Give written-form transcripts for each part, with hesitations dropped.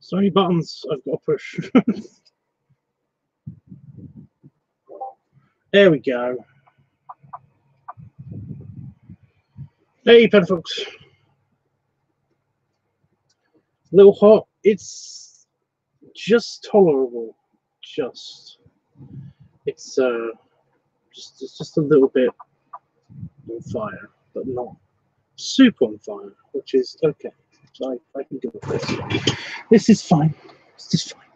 So many buttons I've got to push. There we go. Hey, pen folks. A little hot. It's just tolerable. It's just a little bit on fire, but not super on fire, which is okay. So I can deal with this. This is fine. This is fine.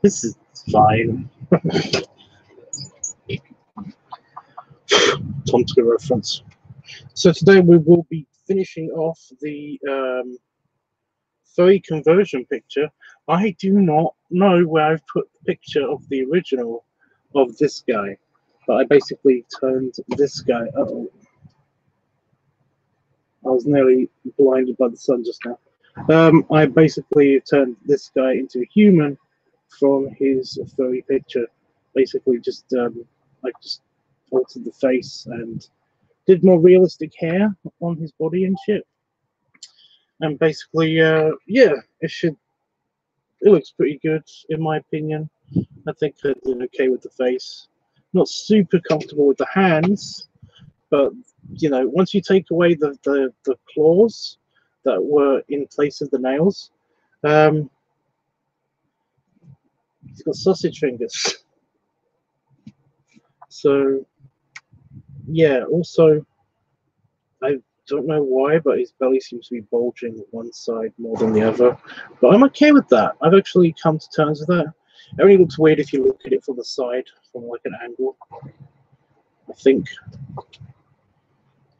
This is fine. Tom Twitter reference. So today we will be finishing off the furry conversion picture. I do not know where I've put the picture of the original of this guy, but I basically turned this guy. Uh-oh. I was nearly blinded by the sun just now. I basically turned this guy into a human from his furry picture. Basically, just I just altered the face and did more realistic hair on his body and shit. And basically, yeah, it looks pretty good in my opinion. I think I did okay with the face. Not super comfortable with the hands, but you know, once you take away the claws that were in place of the nails, he's got sausage fingers. So yeah, also I don't know why, but his belly seems to be bulging one side more than the other. But I'm okay with that. I've actually come to terms with that. It only looks weird if you look at it from the side, from like an angle, I think.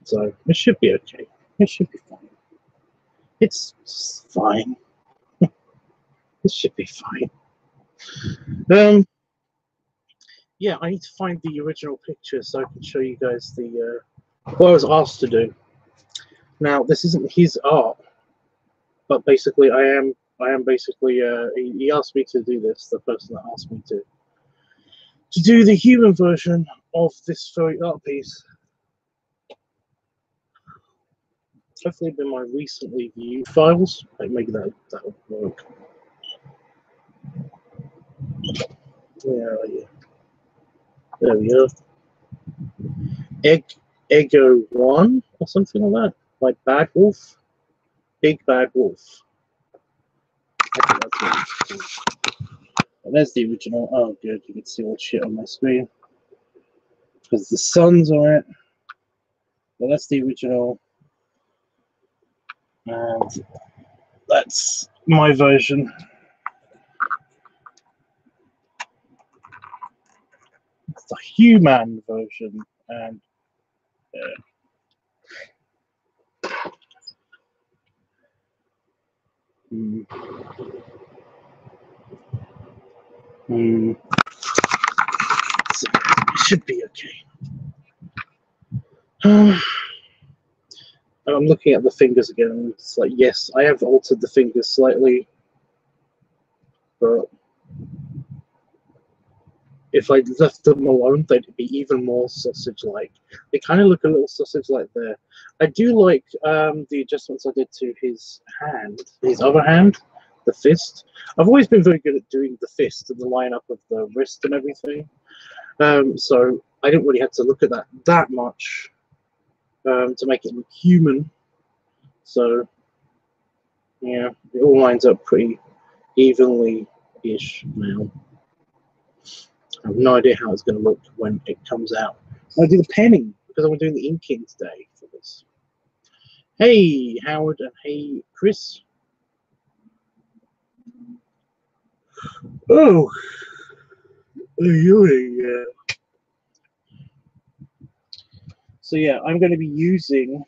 So it should be okay. It should be fine. It's fine. This should be fine. Yeah, I need to find the original picture so I can show you guys the what I was asked to do. Now this isn't his art, but basically I am basically he asked me to do this. The person that asked me to do the human version of this furry art piece. Hopefully in my recently viewed files, like maybe that'll work. Where are you? There we are. Ego 1 or something like that. Like Bad Wolf. Big Bad Wolf. I think that's what it's called. And there's the original. Oh good, you can see all shit on my screen. Because the sun's on it. But that's the original. And that's my version. It's the human version, and so it should be okay. I'm looking at the fingers again, and it's like, yes, I have altered the fingers slightly, but if I left them alone, they'd be even more sausage-like. They kind of look a little sausage-like there. I do like the adjustments I did to his hand, his other hand, the fist. I've always been very good at doing the fist and the line-up of the wrist and everything. So I didn't really have to look at that much to make it look human. So yeah, it all lines up pretty evenly-ish now. I have no idea how it's going to look when it comes out. I do the penning because I'm doing the inking today for this. Hey, Howard, and hey, Chris. Oh, yeah. So yeah, I'm going to be using.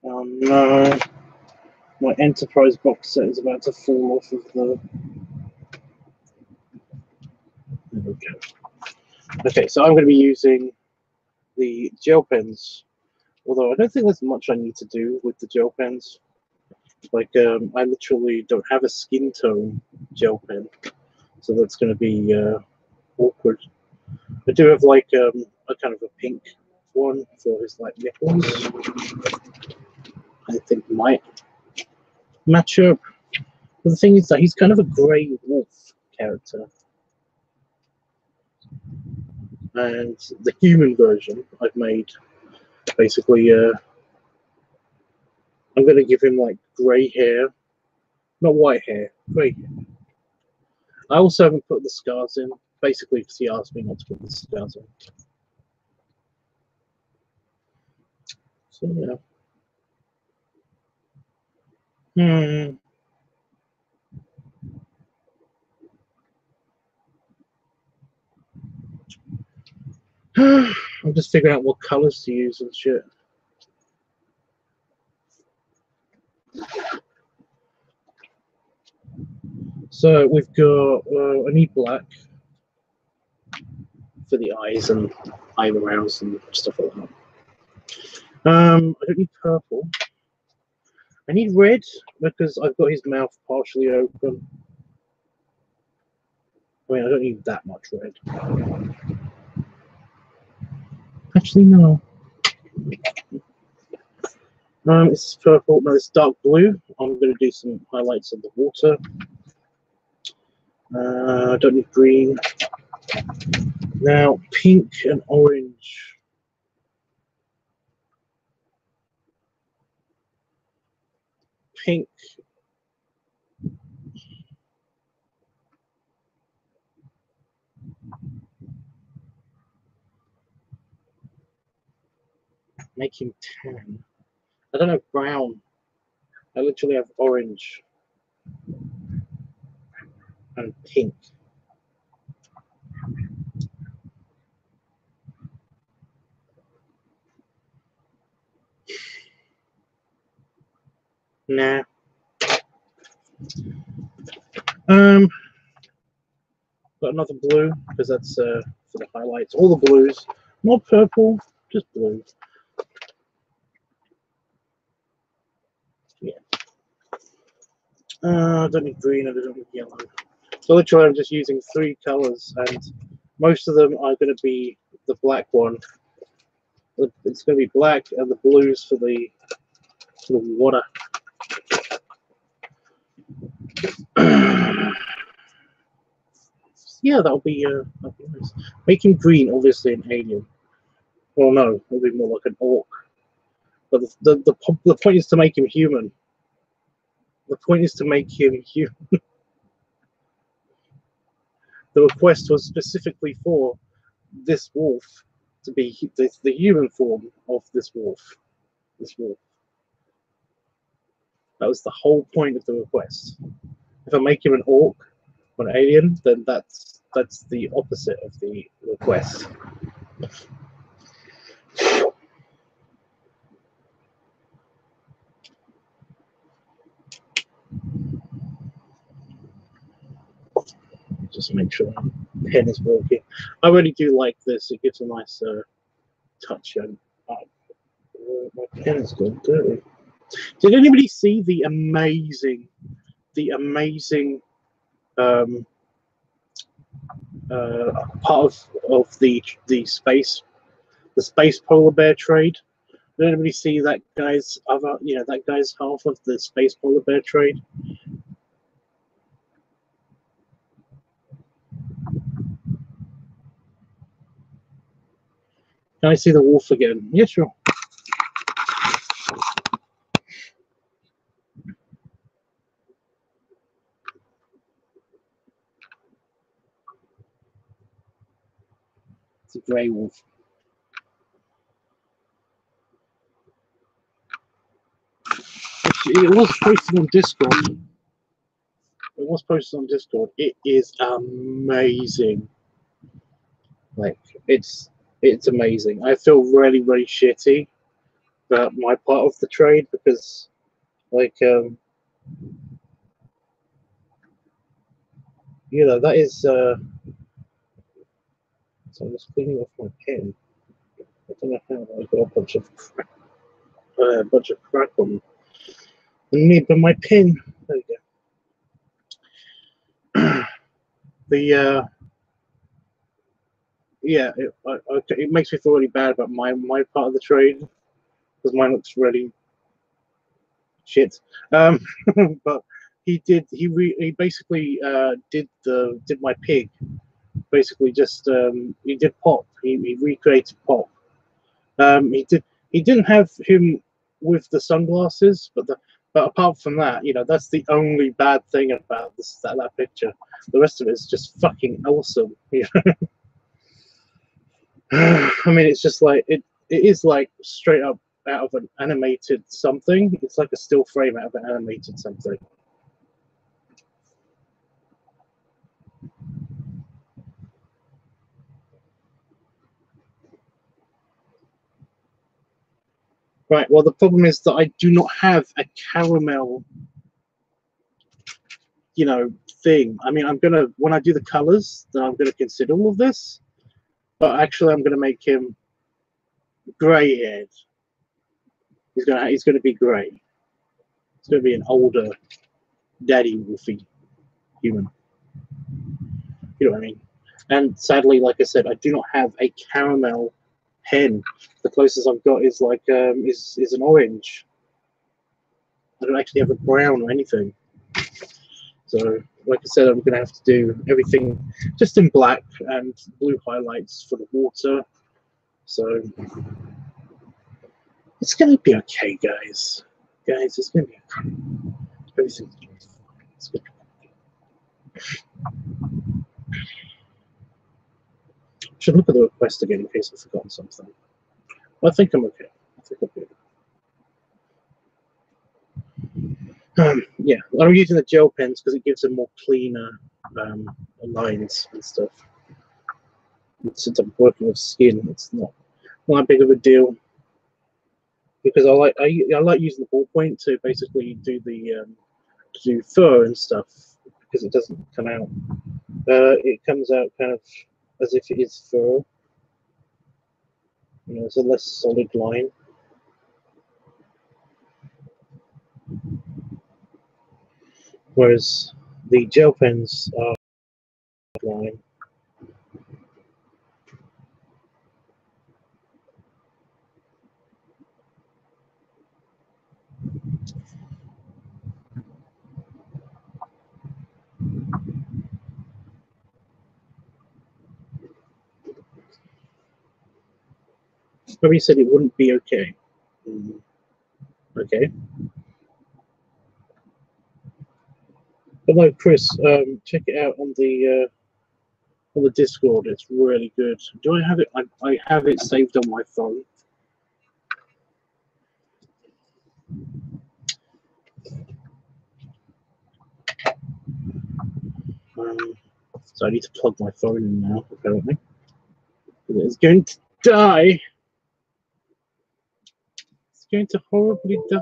No, my Enterprise box set is about to fall off of the. There we go. Okay, so I'm going to be using the gel pens, although I don't think there's much I need to do with the gel pens. Like, I literally don't have a skin tone gel pen, so that's going to be awkward. I do have like a kind of a pink one for his like nipples. I think might match up. But the thing is that he's kind of a grey wolf character. And the human version I've made, basically, I'm going to give him like grey hair. Not white hair, grey hair. I also haven't put the scars in, basically because he asked me not to put the scars in. So, yeah. I'm just figuring out what colours to use and shit. So we've got, I need black for the eyes and eyebrows and stuff like that. I don't need purple. I need red because I've got his mouth partially open. I mean, I don't need that much red. Actually, no. It's purple. No, it's dark blue. I'm going to do some highlights of the water. I don't need green. Now, pink and orange. Pink. Make him tan. I don't have brown. I literally have orange and pink. Nah. Got another blue because that's for the highlights. All the blues, not purple, just blue. Yeah. I don't need green. I don't need yellow. So literally, I'm just using 3 colors, and most of them are going to be the black one. It's going to be black and the blues for the water. Yeah, that'll be nice. Making green, obviously, an alien. Well, no, it'll be more like an orc. But the point is to make him human. The point is to make him human. The request was specifically for this wolf to be the human form of this wolf. That was the whole point of the request. If I make him an orc or an alien, then that's the opposite of the request. Just make sure my pen is working. I really do like this. It gives a nice touch. And my pen has gone dirty. Did anybody see the amazing part of the space polar bear trade? Did anybody see that guy's that guy's half of the space polar bear trade? Can I see the wolf again? Yeah, sure. It's a grey wolf. It was posted on Discord. It is amazing. Like it's amazing. I feel really shitty about my part of the trade because like that is so I'm just cleaning off my pen. I don't know how I got a bunch of crap on me, but my pen. There you go. It makes me feel really bad about my part of the trade because mine looks really shit. But he basically did my pig. Basically, just he did Pop. He recreated Pop. He didn't have him with the sunglasses, but apart from that, you know, that's the only bad thing about that picture. The rest of it is just fucking awesome. You know? I mean, it's just like it is like straight up out of an animated something. It's like a still frame out of an animated something. Right, well, the problem is that I do not have a caramel, you know, thing. I mean, when I do the colors, then I'm gonna consider all of this, but actually I'm gonna make him grey-haired. He's gonna be grey. He's gonna be an older daddy wolfy human. You know what I mean? And sadly, like I said, I do not have a caramel hen. The closest I've got is like is an orange. I don't actually have a brown or anything. So, like I said, I'm gonna have to do everything just in black and blue highlights for the water. So it's gonna be okay, guys. Guys, it's gonna be okay. Everything's gonna be fine. It's gonna be okay. Should look at the request again in case I've forgotten something. I think I'm okay. I think I'll be okay. Yeah, I'm using the gel pens because it gives them more cleaner lines and stuff. And since I'm working with skin, it's not that big of a deal because I like using the ballpoint to basically do the do fur and stuff because it doesn't come out. It comes out kind of as if it is fur. You know, it's a less solid line. Whereas the gel pens are line. Maybe said it wouldn't be okay. Okay. But no, Chris, check it out on the Discord. It's really good. Do I have it? I have it saved on my phone. So I need to plug my phone in now, apparently. It's going to die. It's going to horribly die.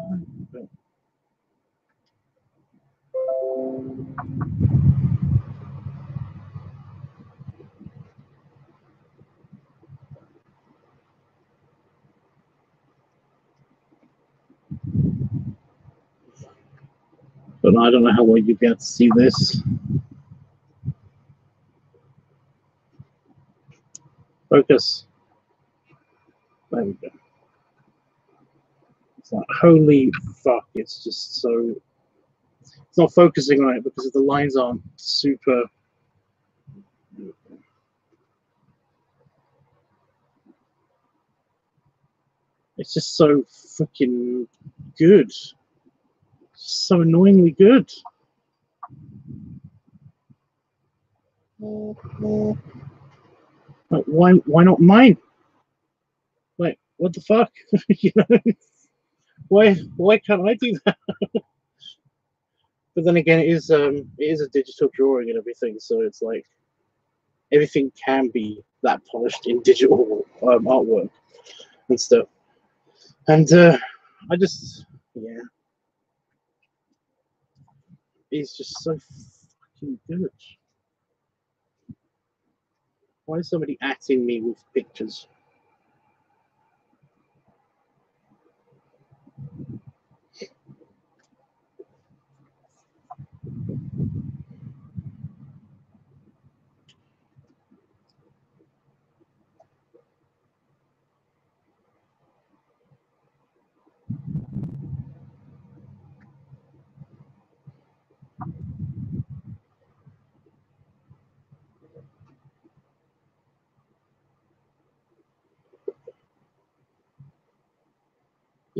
But I don't know how well you'll be able to see this. Focus. There we go. It's like, holy fuck, it's just so... It's not focusing on it because the lines aren't super... It's just so freaking good. So annoyingly good. Like, why not mine? Like, what the fuck? You know, why can't I do that? But then again, it is a digital drawing and everything, so it's like everything can be that polished in digital artwork and stuff. And I just, yeah, it's just so fucking good. Why is somebody atting me with pictures?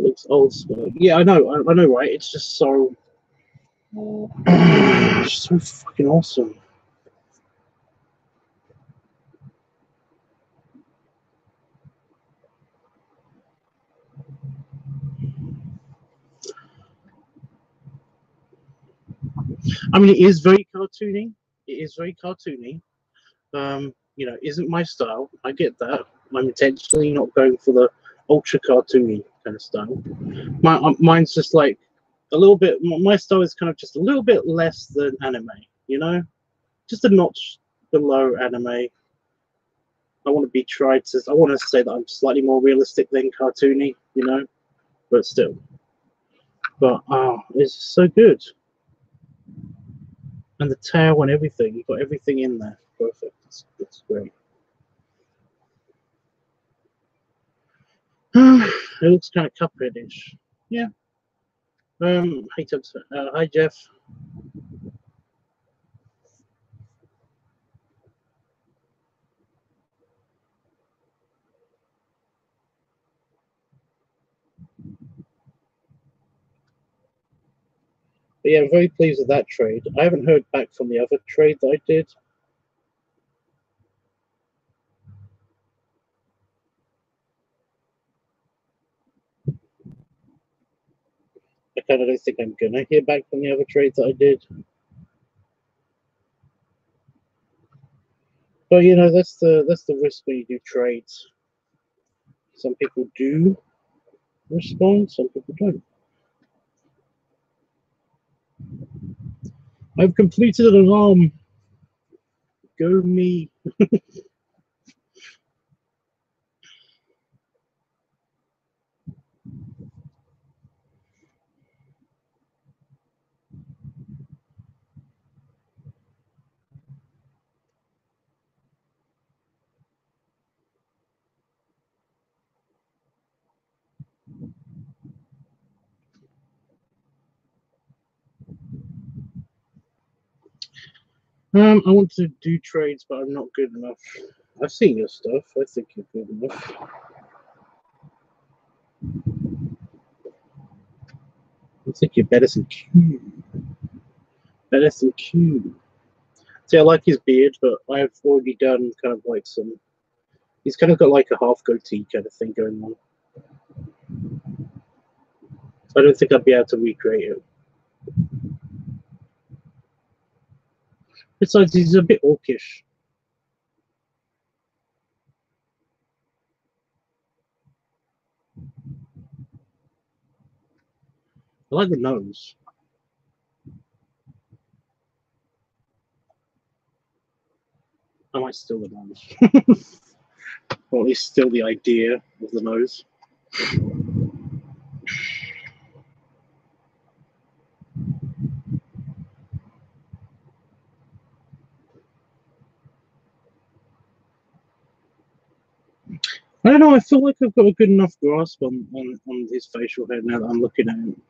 looks old school. Yeah, I know, right? It's just so, it's so fucking awesome. I mean, it is very cartoony. It is very cartoony. You know, isn't my style. I get that. I'm intentionally not going for the ultra cartoony kind of style. Mine's just like a little bit. My style is kind of just a little bit less than anime. You know, just a notch below anime. I want to be tried to. I want to say that I'm slightly more realistic than cartoony. You know, but still. But it's so good. And the tail and everything. You've got everything in there. Perfect. It's great. It looks kind of Cuphead-ish. Yeah. Hey, hi, Jeff. But yeah, I'm very pleased with that trade. I haven't heard back from the other trade that I did. I kind of don't think I'm gonna hear back from the other trades that I did. But you know, that's the risk when you do trades. Some people do respond, some people don't. I've completed an arm. Go me. I want to do trades, but I'm not good enough. I've seen your stuff. I think you're good enough. I think you're better than Q. Better than Q. See, I like his beard, but I've already done kind of like some. He's kind of got like a half goatee kind of thing going on. I don't think I'd be able to recreate it. Besides, he's a bit orcish. I like the nose. I might steal the nose. Or at least steal the idea of the nose. I don't know, I feel like I've got a good enough grasp on his facial hair now that I'm looking at him.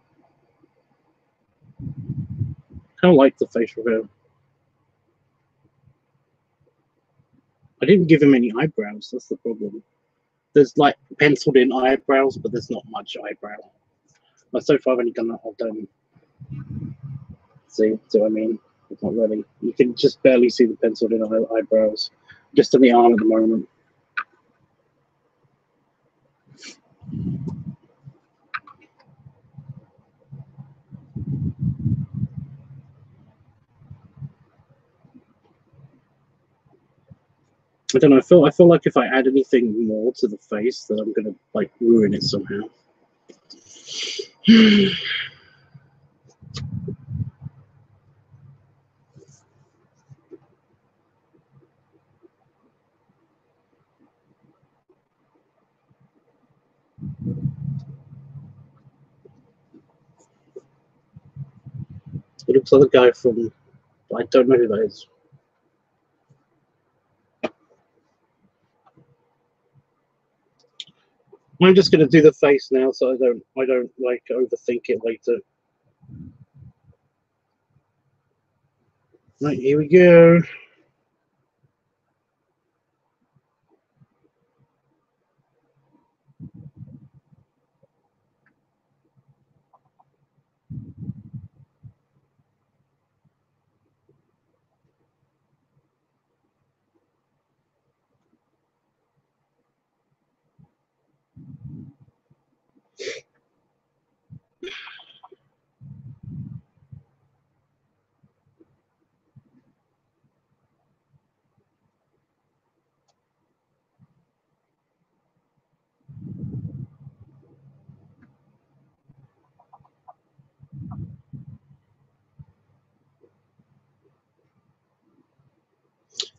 I don't like the facial hair. I didn't give him any eyebrows, that's the problem. There's like penciled in eyebrows, but there's not much eyebrow. Like, so far I've only done that, I've done. See what I mean? It's not really. You can just barely see the penciled in eyebrows. Just on the arm at the moment. I don't know. I feel like if I add anything more to the face, that I'm gonna like ruin it somehow. It looks like the guy from. I don't know who that is. I'm just gonna do the face now, so I don't like overthink it later. Right, here we go.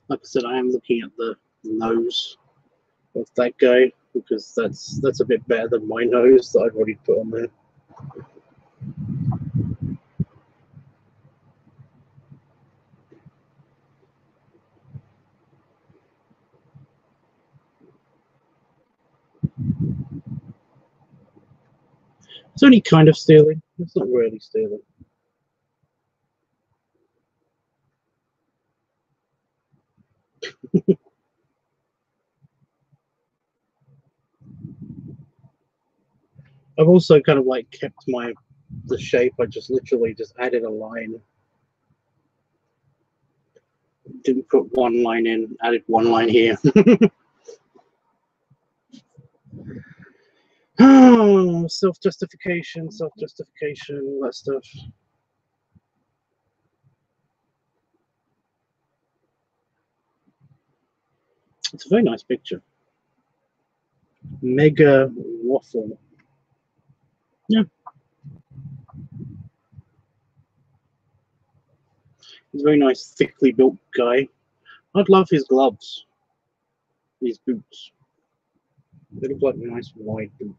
Like I said, I am looking at the nose of that guy because that's a bit better than my nose that I've already put on there. It's only kind of stealing. It's not really stealing. I've also kind of like kept the shape. I just literally just added a line. Didn't put one line in, added one line here. Oh, self-justification, all that stuff. It's a very nice picture. Mega waffle. Yeah. He's a very nice, thickly built guy. I'd love his gloves. His boots. They look like nice wide boots.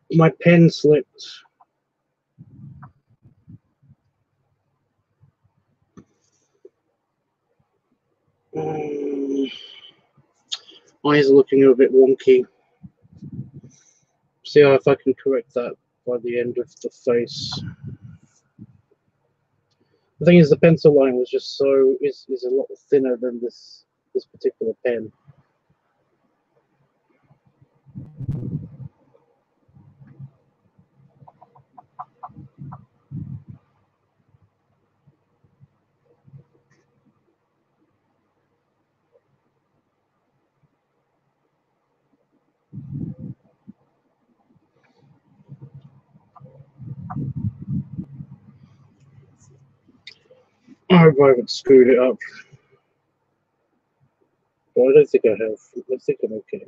My pen slipped. Eyes are looking a bit wonky. See how if I can correct that by the end of the face. The thing is, the pencil line was just is a lot thinner than this particular pen. I hope I haven't screwed it up. But I don't think I have. I think I'm okay.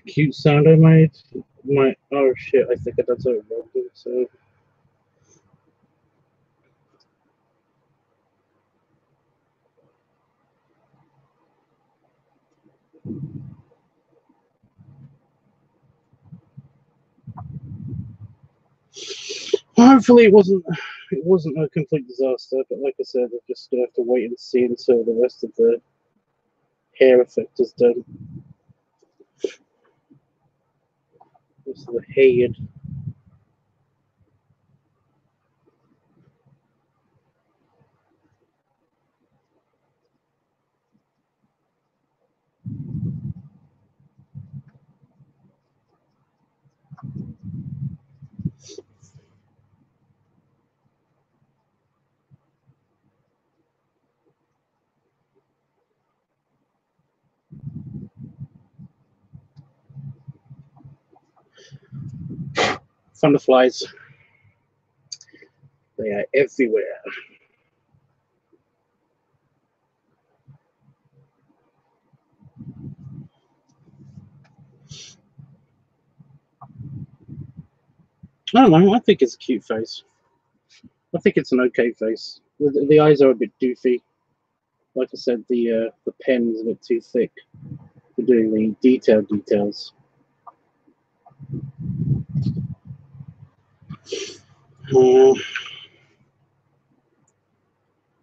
Cute sound I made. Oh shit! I think I done something wrong. So. Hopefully it wasn't a complete disaster, but like I said, I'm just gonna have to wait and see until the rest of the hair effect is done. Rest of the head. Thunderflies. They are everywhere. I don't know. I think it's a cute face. I think it's an okay face. The eyes are a bit doofy. Like I said, the pen is a bit too thick for doing the details.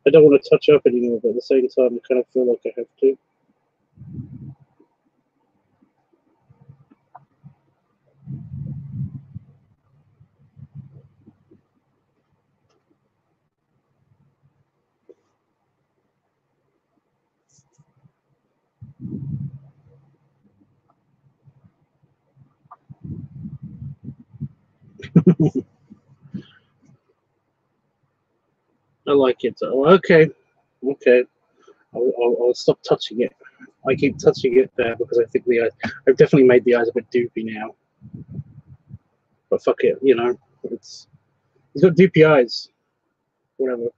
I don't want to touch up anymore, but at the same time, I kind of feel like I have to. I like it. Oh, okay. I'll stop touching it. I keep touching it there because I think the eyes. I've definitely made the eyes a bit doopy now. But fuck it, you know. He's got doopy eyes. Whatever.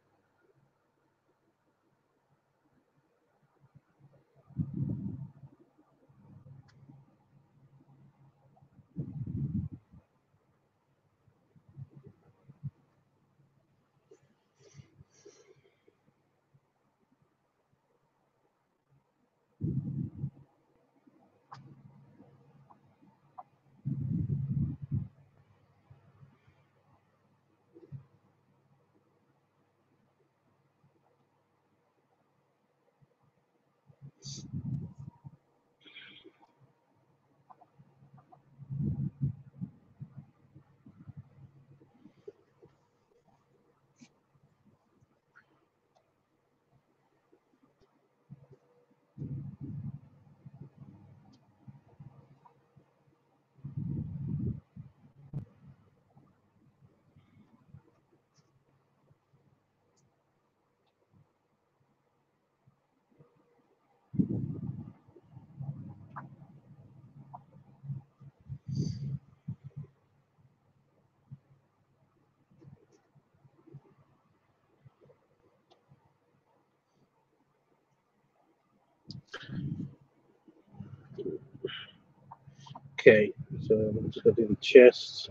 Okay, so I'm just gonna do the chest.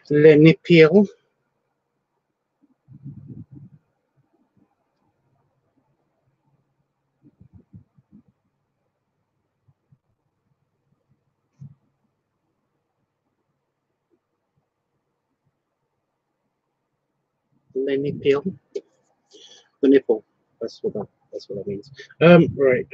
Le nipple. Le nipple. The nipple. That's what that means. Right.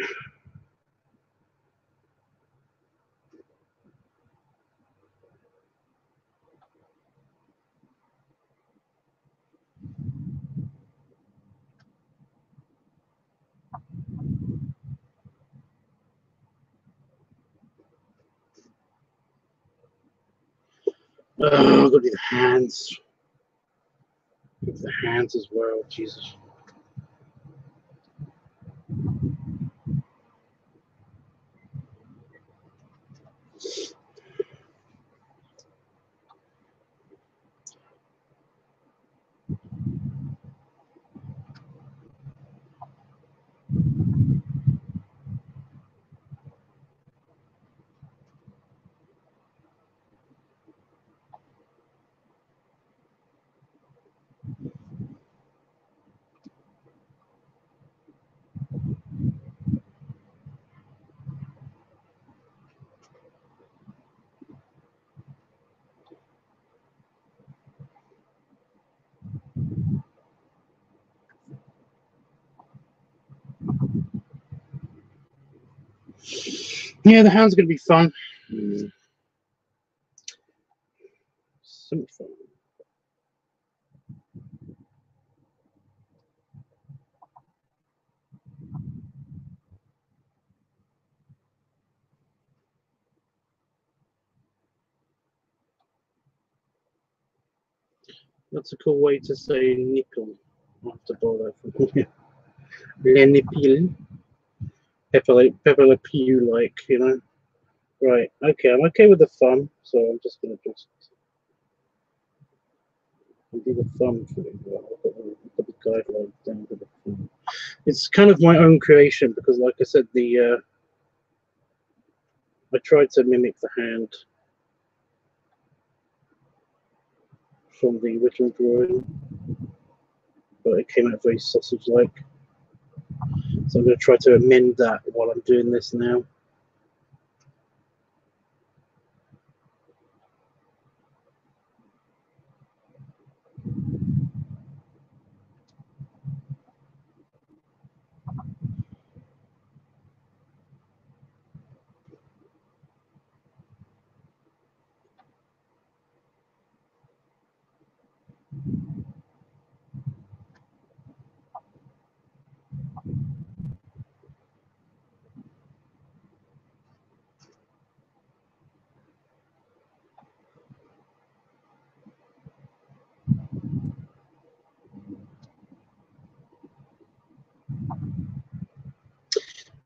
Oh, I've got to do the hands. The hands as well, Jesus. Yeah, the hands are going to be fun. So much fun. That's a cool way to say nipple. I'll have to borrow that from here. Le nipple. Pepper Le Pew, like, you know. Right, okay, I'm okay with the thumb, so I'm just going to just do the thumb for it. Put the guidelines down to the thumb. It's kind of my own creation because, like I said, the I tried to mimic the hand from the original drawing, but it came out very sausage-like. So I'm going to try to amend that while I'm doing this now.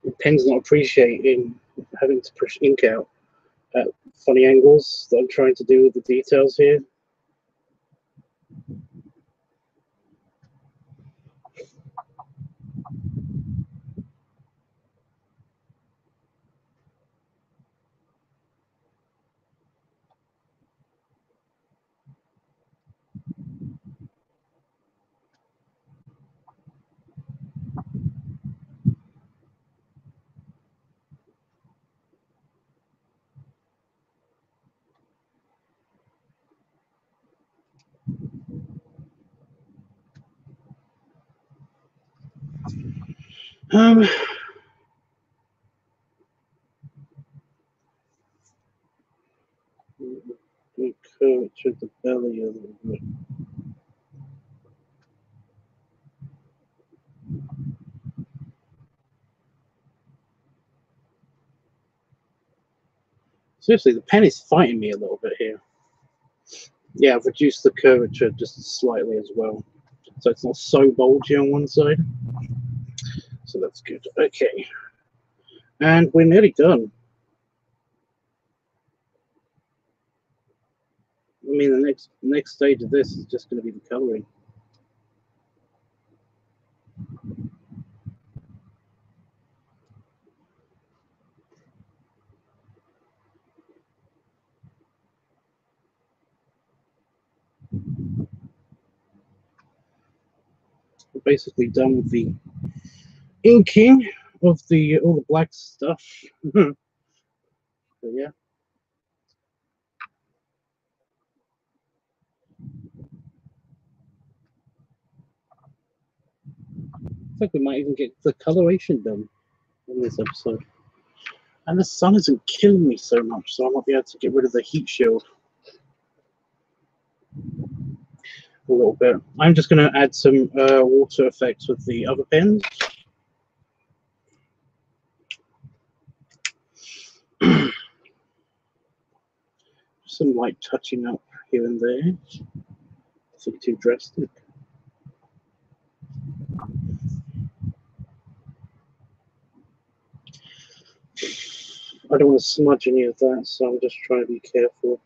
The pen's not appreciating having to push ink out at funny angles that I'm trying to do with the details here. We curvature the belly a little bit. Seriously, the pen is fighting me a little bit here. Yeah, I've reduced the curvature just slightly as well, so it's not so bulgy on one side. So that's good. Okay, and we're nearly done. I mean, the next stage of this is just going to be the coloring. We're basically done with the inking of all the black stuff. So yeah. I think we might even get the coloration done in this episode. And the sun isn't killing me so much, so I might be able to get rid of the heat shield a little bit. I'm just going to add some water effects with the other pens. Some light touching up here and there. Nothing too drastic. I don't want to smudge any of that, so I'm just trying to be careful.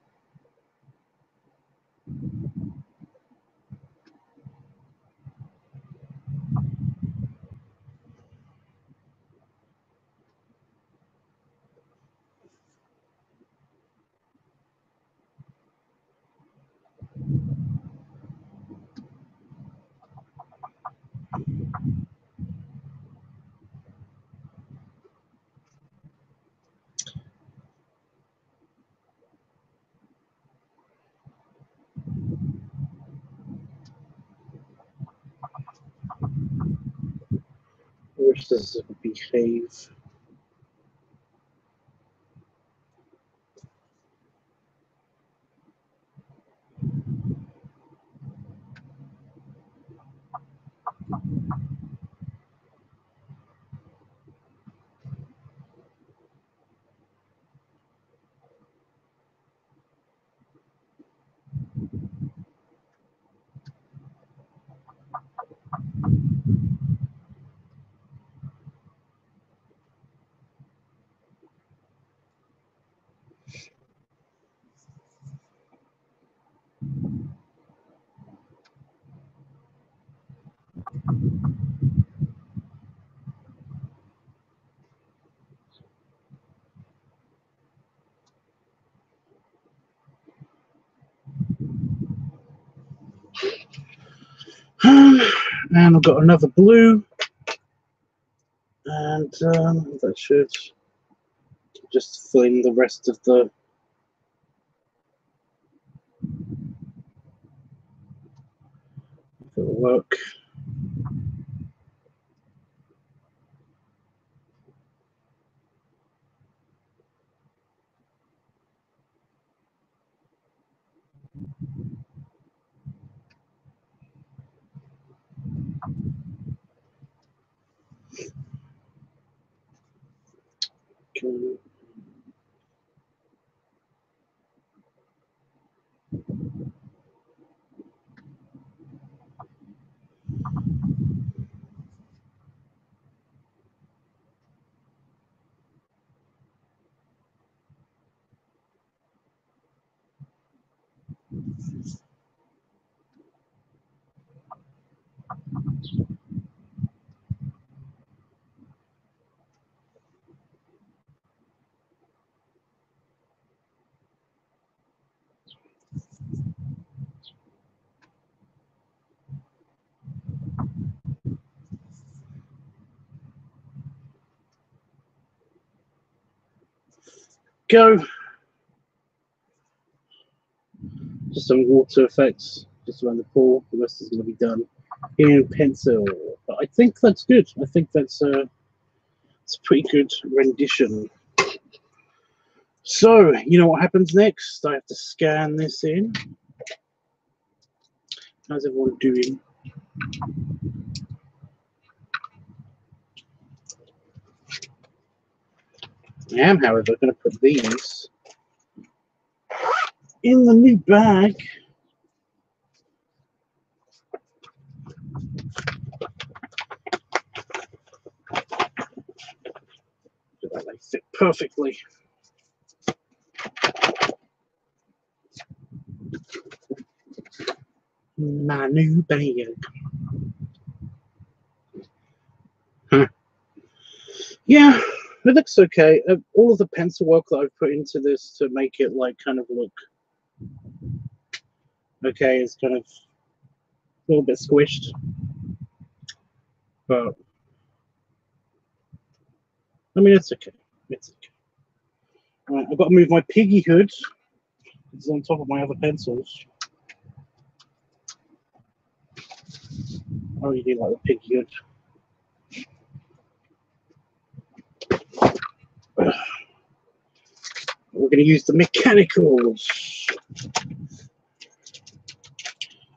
I wish this would behave. And I've got another blue, and that should just fill in the rest of the work. Okay. Go. Just some water effects just around the pool. The rest is going to be done in pencil. But I think that's good. I think that's it's a pretty good rendition. So, you know what happens next? I have to scan this in. How's everyone doing? I am, however, going to put these in the new bag. So that they fit perfectly. My new bag. Huh. Yeah, it looks okay. All of the pencil work that I've put into this to make it like kind of look okay is kind of a little bit squished, but I mean it's okay. It's okay. Right, I've got to move my piggy hood. It's on top of my other pencils. I really do like the piggy hood. We're going to use the mechanicals.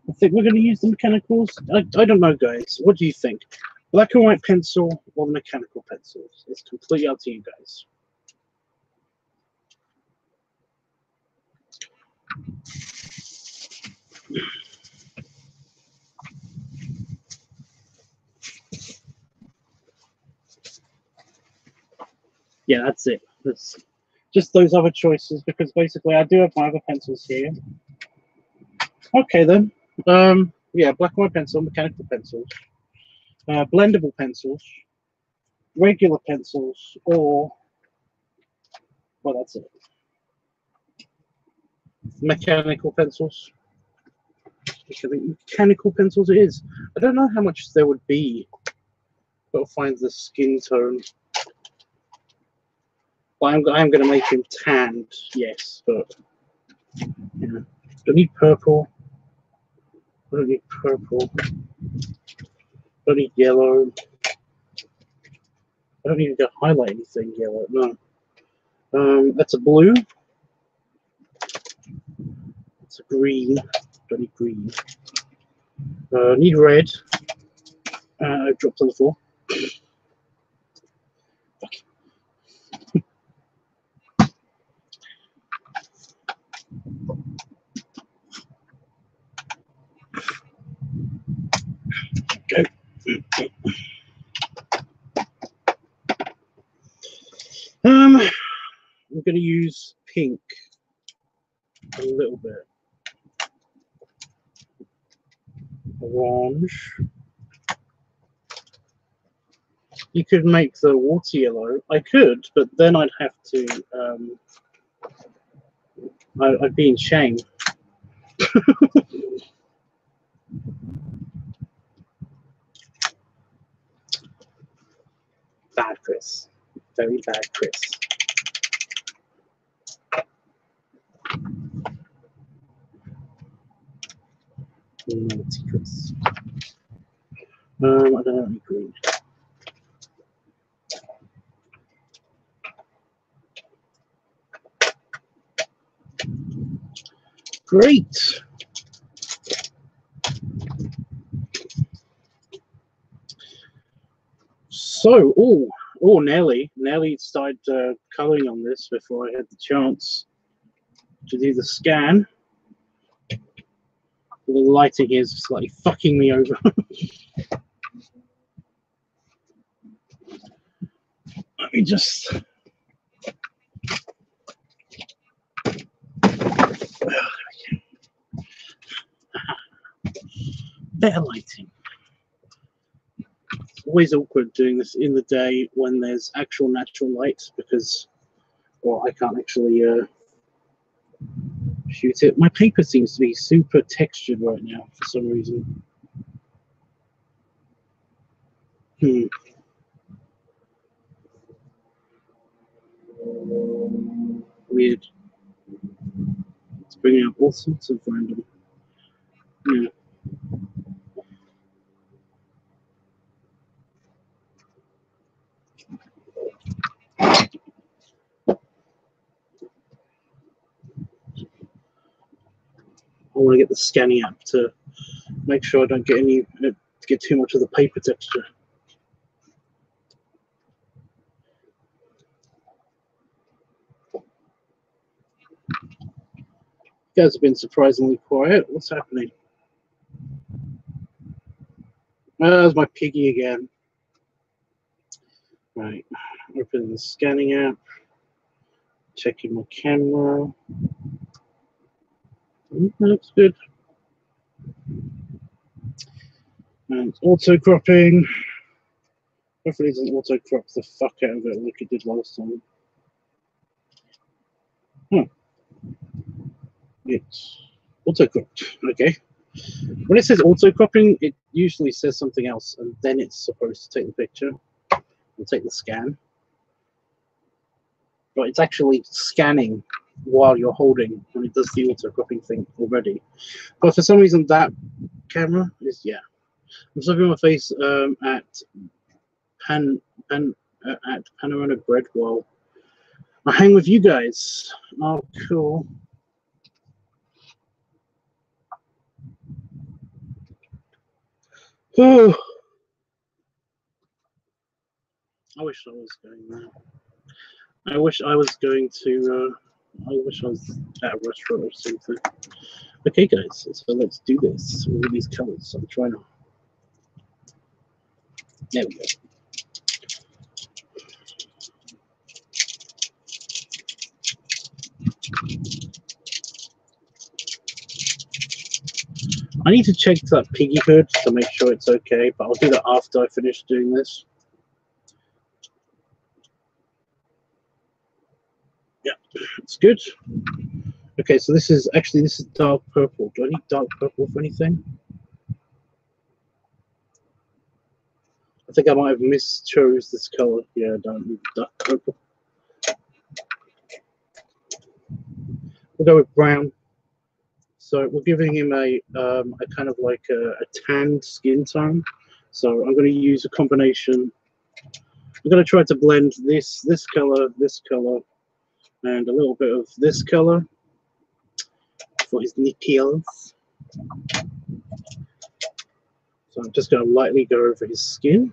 I think we're going to use the mechanicals. I don't know, guys. What do you think? Black and white pencil or the mechanical pencils? It's completely up to you guys. Yeah, that's it. That's just those other choices because basically I do have my other pencils here. Okay then. Yeah, black and white pencil, mechanical pencils, blendable pencils, regular pencils, or well, that's it. Mechanical pencils. I think mechanical pencils it is. I don't know how much there would be. Got to find the skin tone. Well, I'm going to make him tanned, yes, but yeah. Don't need purple. I don't need purple. I don't need yellow. I don't even get to highlight anything yellow. No. That's a blue. It's a green. Don't need green. Need red. I dropped on the floor. Okay. I'm going to use pink a little bit. Orange. You could make the water yellow. I could, but then I'd have to. I'd be in shame. bad, Chris. Very bad, Chris. Naughty Chris. I don't know any green. Great. So, Nelly started coloring on this before I had the chance to do the scan. The lighting is slightly fucking me over. Let me just. Better lighting. It's always awkward doing this in the day when there's actual natural light because, well, I can't actually shoot it. My paper seems to be super textured right now for some reason. Weird. It's bringing up all sorts of random. Yeah. I want to get the scanning app to make sure I don't get too much of the paper texture. You guys have been surprisingly quiet. What's happening? There's my piggy again. Right, open the scanning app, checking my camera. That looks good. And auto cropping. Hopefully it doesn't auto crop the fuck out of it like it did last time. It's auto cropped. Okay. When it says auto cropping, it usually says something else, and then it's supposed to take the picture and take the scan. But it's actually scanning while you're holding when it does the auto cropping thing already. But for some reason, that camera is I'm stuck my face at Panorama Bread while I hang with you guys. Oh, cool. Oh, I wish I was going there. I wish I was going to. I wish I was at a restaurant or something. Okay, guys, so let's do this with these colors. I'm trying to. There we go. I need to check that piggy hood to make sure it's okay, but I'll do that after I finish doing this. Yeah, it's good. Okay, so this is dark purple. Do I need dark purple for anything? I think I might have mischose this color. Yeah, I don't need dark purple. We'll go with brown. So we're giving him a kind of like a tanned skin tone. So I'm going to use a combination. I'm going to try to blend this color, and a little bit of this color for his nipples. So I'm just going to lightly go over his skin.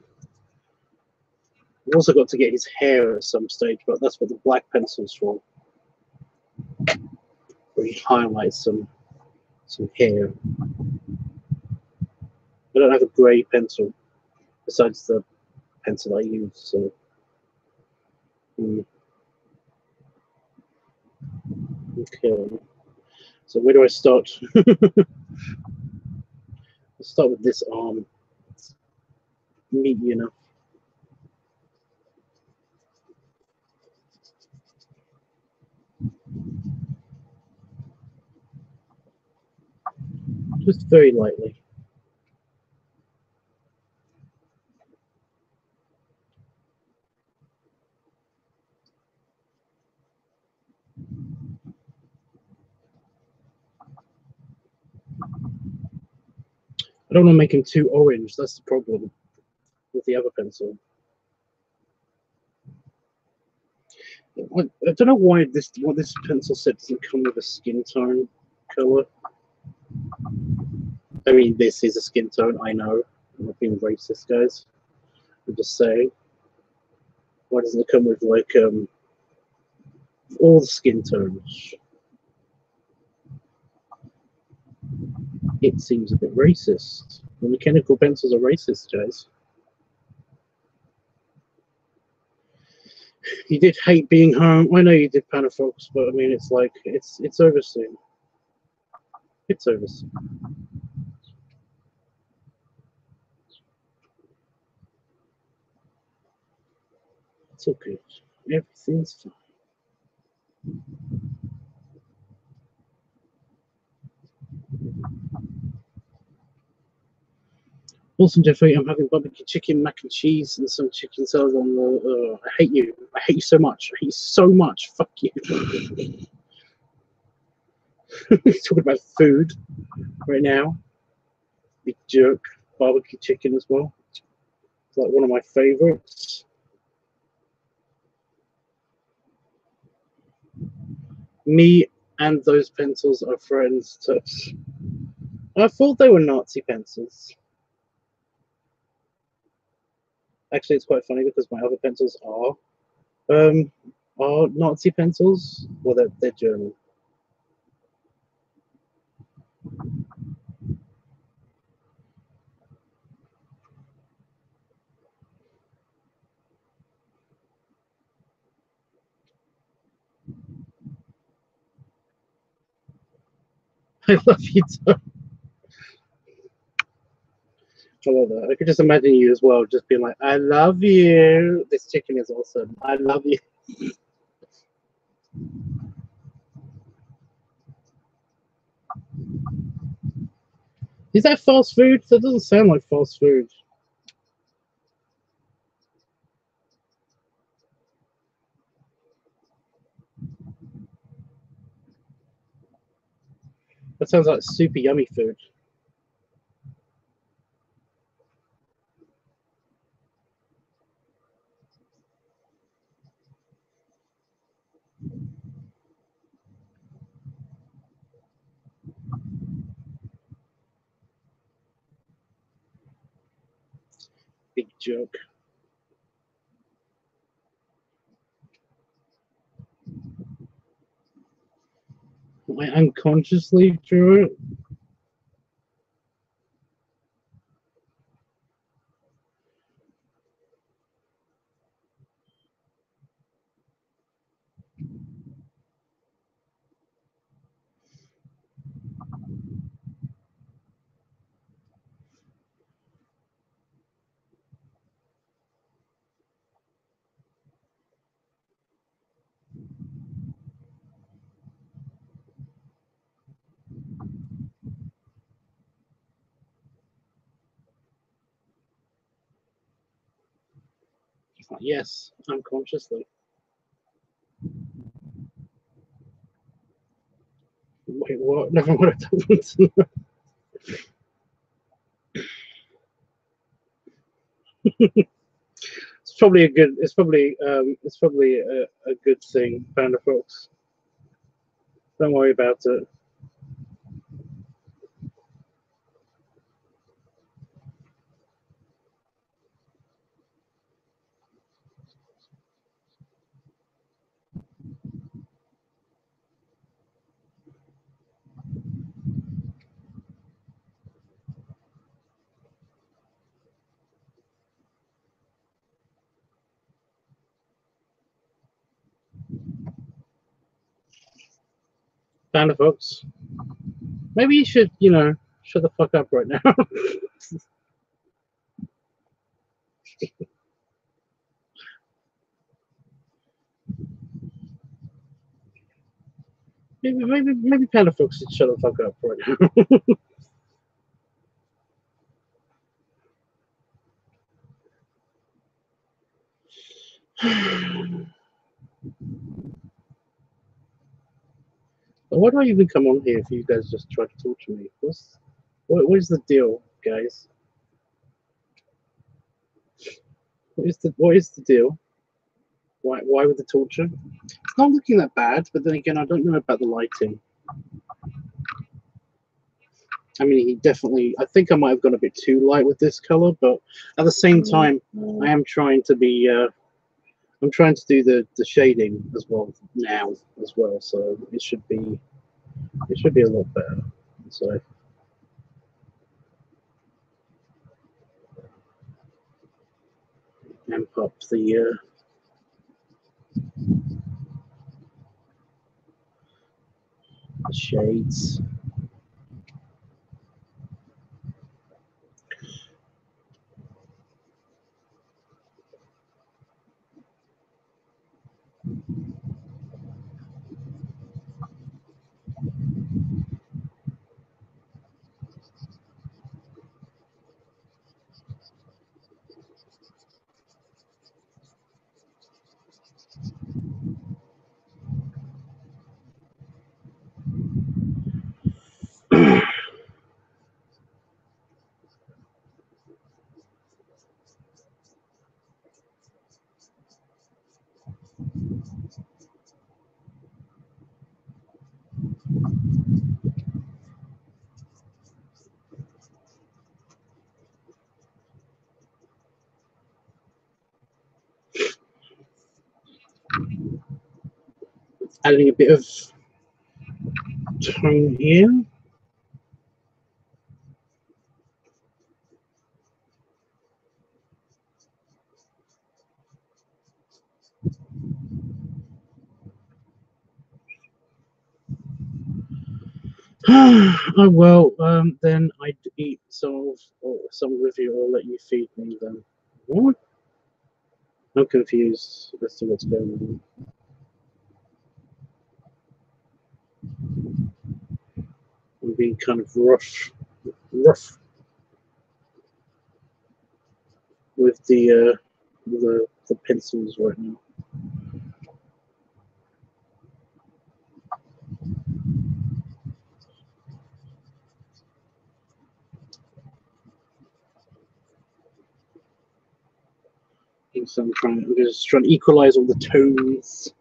I've also got to get his hair at some stage, but that's what the black pencil's for. Where he highlights some hair. I don't have a grey pencil besides the pencil I use, so. Okay. So where do I start? Let's start with this arm. It's meaty enough. Just very lightly. I don't want to make him too orange. That's the problem with the other pencil. I don't know why this pencil set doesn't come with a skin tone color. I mean, this is a skin tone. I know. I'm not being racist, guys. I'm just saying. Why doesn't it come with like all the skin tones? It seems a bit racist. The mechanical pencils are racist, guys. You did hate being home. I know you did, Panafox, but I mean, it's like it's over soon. It's over soon. It's all good. Everything's fine. Awesome, Jeffrey. I'm having barbecue chicken, mac and cheese, and some chicken salad on the. I hate you. I hate you so much. I hate you so much. Fuck you. Talking about food right now. Big jerk. Barbecue chicken as well. It's like one of my favorites. Me and those pencils are friends. I thought they were Nazi pencils. Actually, it's quite funny because my other pencils are Nazi pencils. Well, they're German. I love you too. I love that. I could just imagine you as well, just being like, I love you. This chicken is awesome. I love you. Is that fast food? That doesn't sound like fast food. That sounds like super yummy food. Big jerk. I unconsciously drew it. Like, yes, unconsciously. Wait, what? Never mind. I don't want to know. It's probably a good. It's probably a good thing, Panda Fox. Don't worry about it. Panda Fox. Maybe you should, shut the fuck up right now. maybe Panda Fox should shut the fuck up right now. Why do I even come on here if you guys just try to talk to me? What is the deal? guys? What is the deal? Why with the torture? It's not looking that bad, but then again, I don't know about the lighting. I mean, he definitely. I think I might have gone a bit too light with this color, but at the same time, I am trying to be. I'm trying to do the shading as well now as well, so it should be a lot better. So. Amp up the shades. Adding a bit of tone here. Oh well, then I'd eat some with you, or let you feed me then. What? I'm confused as to what's going on. I'm being kind of rough with the pencils right now. So I'm just trying to equalize all the tones.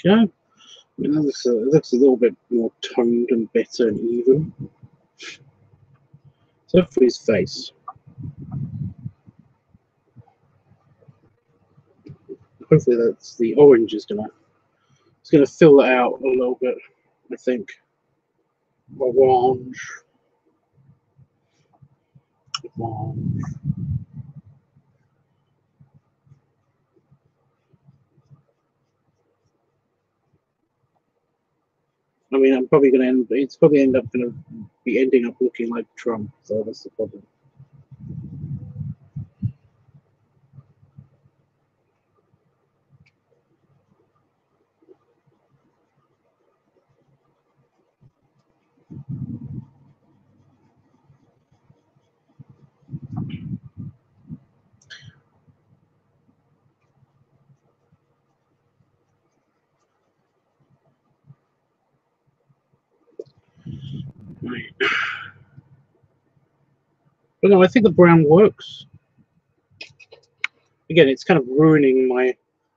Okay. I mean, it looks a little bit more toned and better and even. So for his face. Hopefully that's the orange is gonna fill it out a little bit, I think. Orange. Orange. I mean, it's probably end up gonna be ending up looking like Trump, so that's the problem. Right. But no, I think the brown works. Again, it's kind of ruining my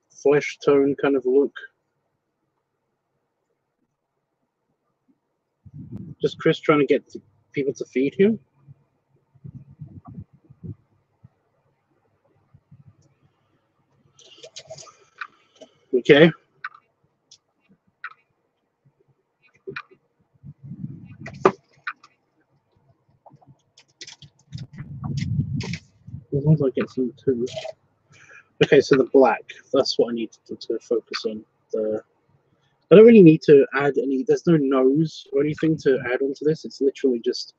flesh tone kind of look. Just Chris trying to get people to feed him. Okay. As long as I get some too. Okay, so the black, that's what I need to focus on. I don't really need to add any, there's no nose or anything to add onto this. It's literally just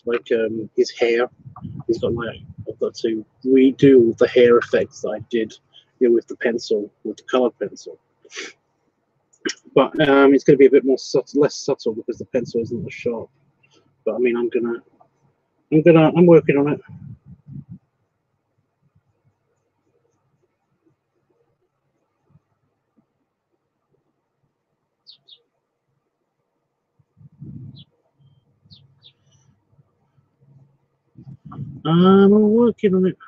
like his hair. He's got like, I've got to redo the hair effects that I did with the pencil, with the color pencil. But it's going to be a bit more less subtle because the pencil isn't as sharp. But I mean, I'm working on it. I'm working on it.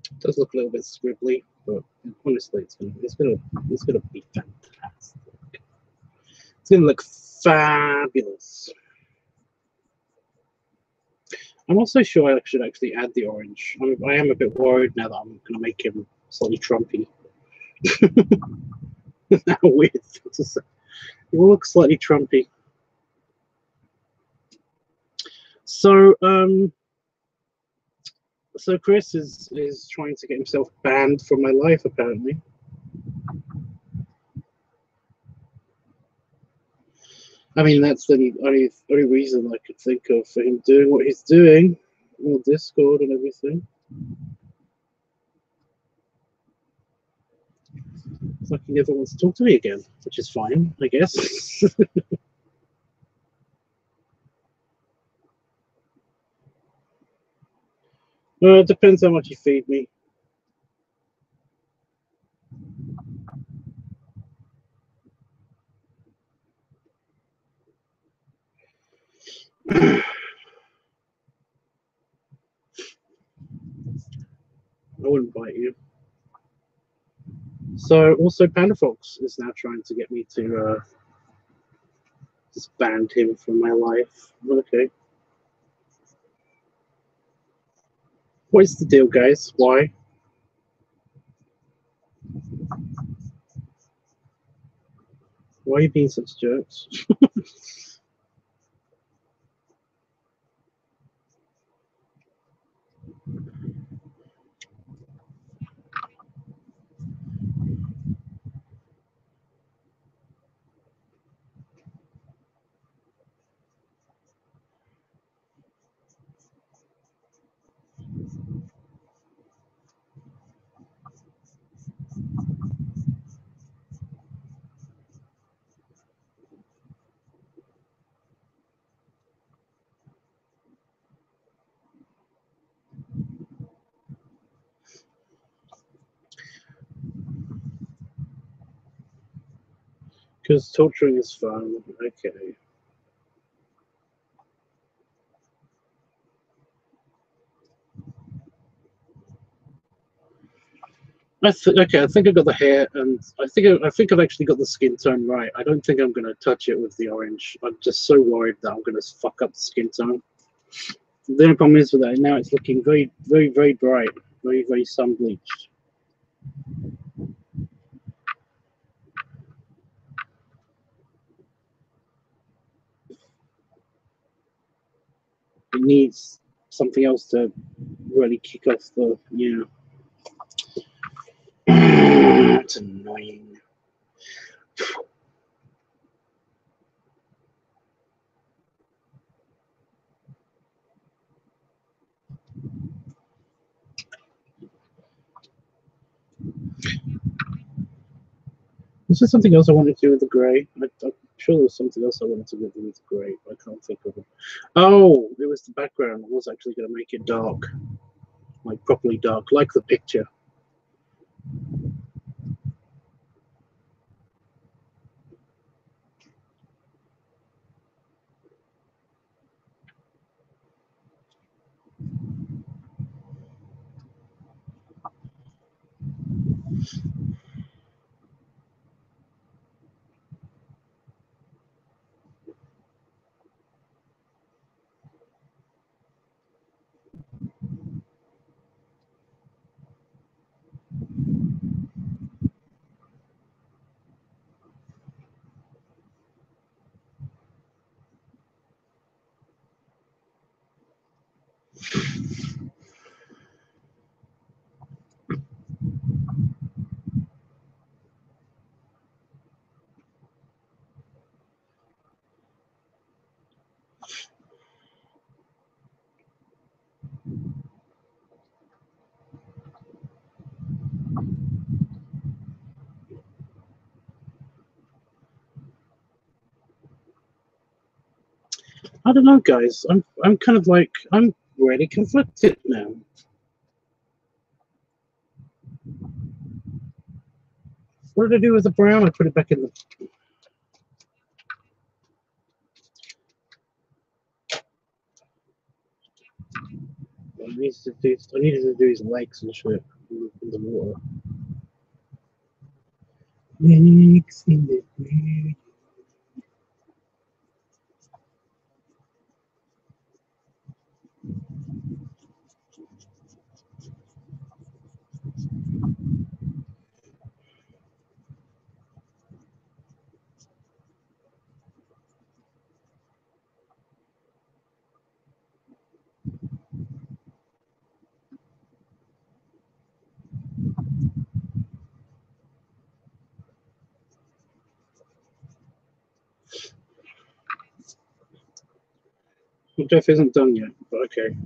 It does look a little bit scribbly, but honestly, it's gonna be fantastic. It's gonna look fabulous. I'm also sure I should actually add the orange. I am a bit worried now that I'm gonna make him slightly Trumpy. Weird. He will look slightly Trumpy. So so Chris is trying to get himself banned from my life, apparently. I mean, that's the only reason I could think of for him doing what he's doing on Discord and everything. It's like he never wants to talk to me again, which is fine, I guess. It depends how much you feed me. I wouldn't bite you. So also Panda Fox is now trying to get me to just ban him from my life. Okay. What is the deal, guys? Why? Why are you being such jerks? Because torturing is fun. Okay. Okay, I think I got the hair, and I think I've actually got the skin tone right. I don't think I'm gonna touch it with the orange. I'm just so worried that I'm gonna fuck up the skin tone. The only problem is with that now it's looking very, very, very bright, very, very sun bleached. It needs something else to really kick off the It's annoying. Is there something else I wanted to do with the grey? I'm sure there was something else I wanted to do with the grey, but I can't think of it. Oh, it was the background. I was actually going to make it dark, like properly dark, like the picture. I don't know, guys. I'm kind of like, I'm really conflicted now. What did I do with the brown? I put it back in the. I needed to do his legs and shit in the water. Legs in the water. Jeff isn't done yet, but okay.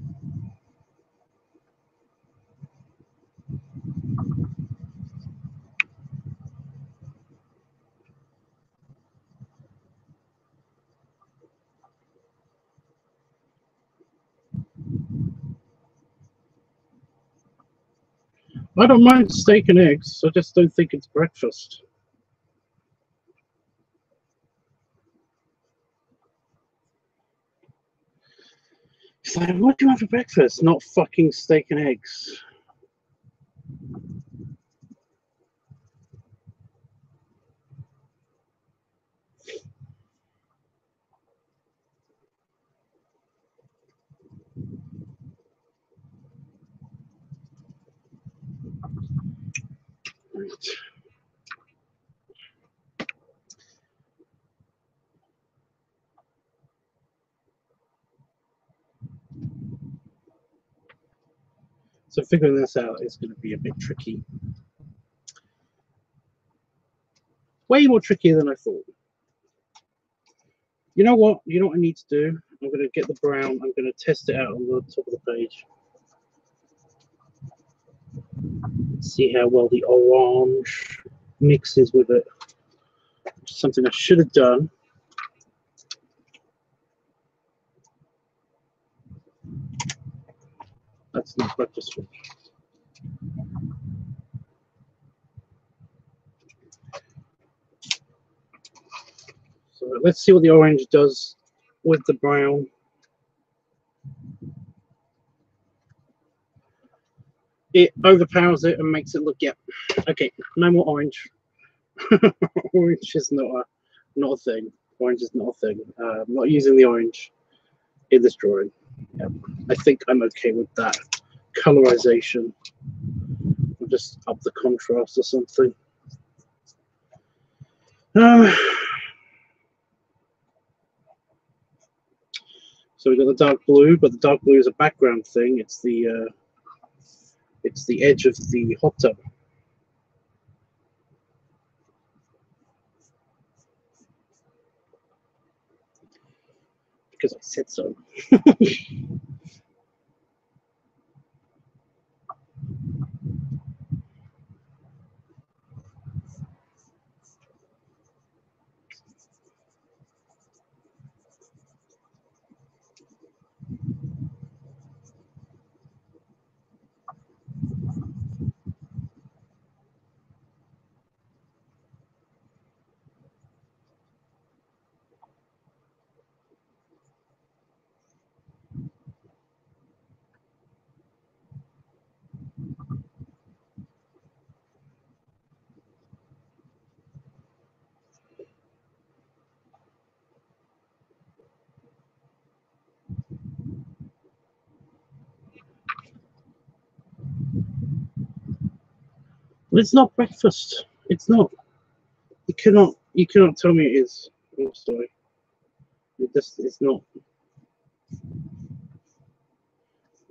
I don't mind steak and eggs. I just don't think it's breakfast. It's like, what do you want for breakfast? Not fucking steak and eggs. Right. So figuring this out is going to be a bit tricky. Way more trickier than I thought. You know what? You know what I need to do? I'm going to get the brown. I'm going to test it out on the top of the page. See how well the orange mixes with it. Something I should have done. That's not breakfast food. So let's see what the orange does with the brown. It overpowers it and makes it look, yeah. Okay, no more orange. Orange is not a thing. Orange is not a thing. I'm not using the orange in this drawing. Yeah. I think I'm okay with that colorization. I'll just up the contrast or something. So we've got the dark blue, but the dark blue is a background thing. It's the edge of the hot tub. Because I said so. But it's not breakfast. It's not. You cannot tell me it is. I'm sorry. It's not.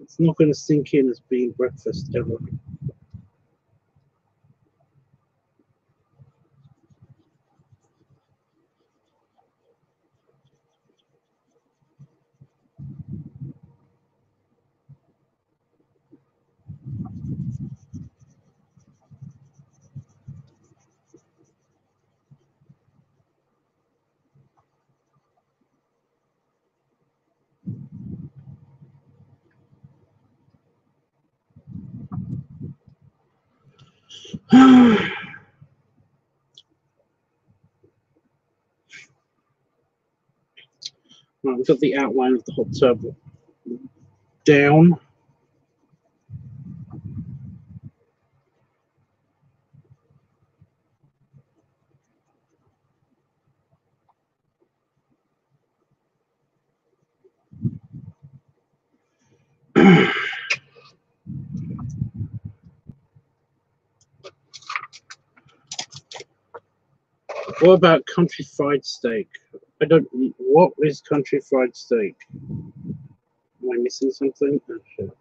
It's not going to sink in as being breakfast ever. Right, we've got the outline of the hot tub down. What about country fried steak? I don't. What is country fried steak? Am I missing something? Oh, shit.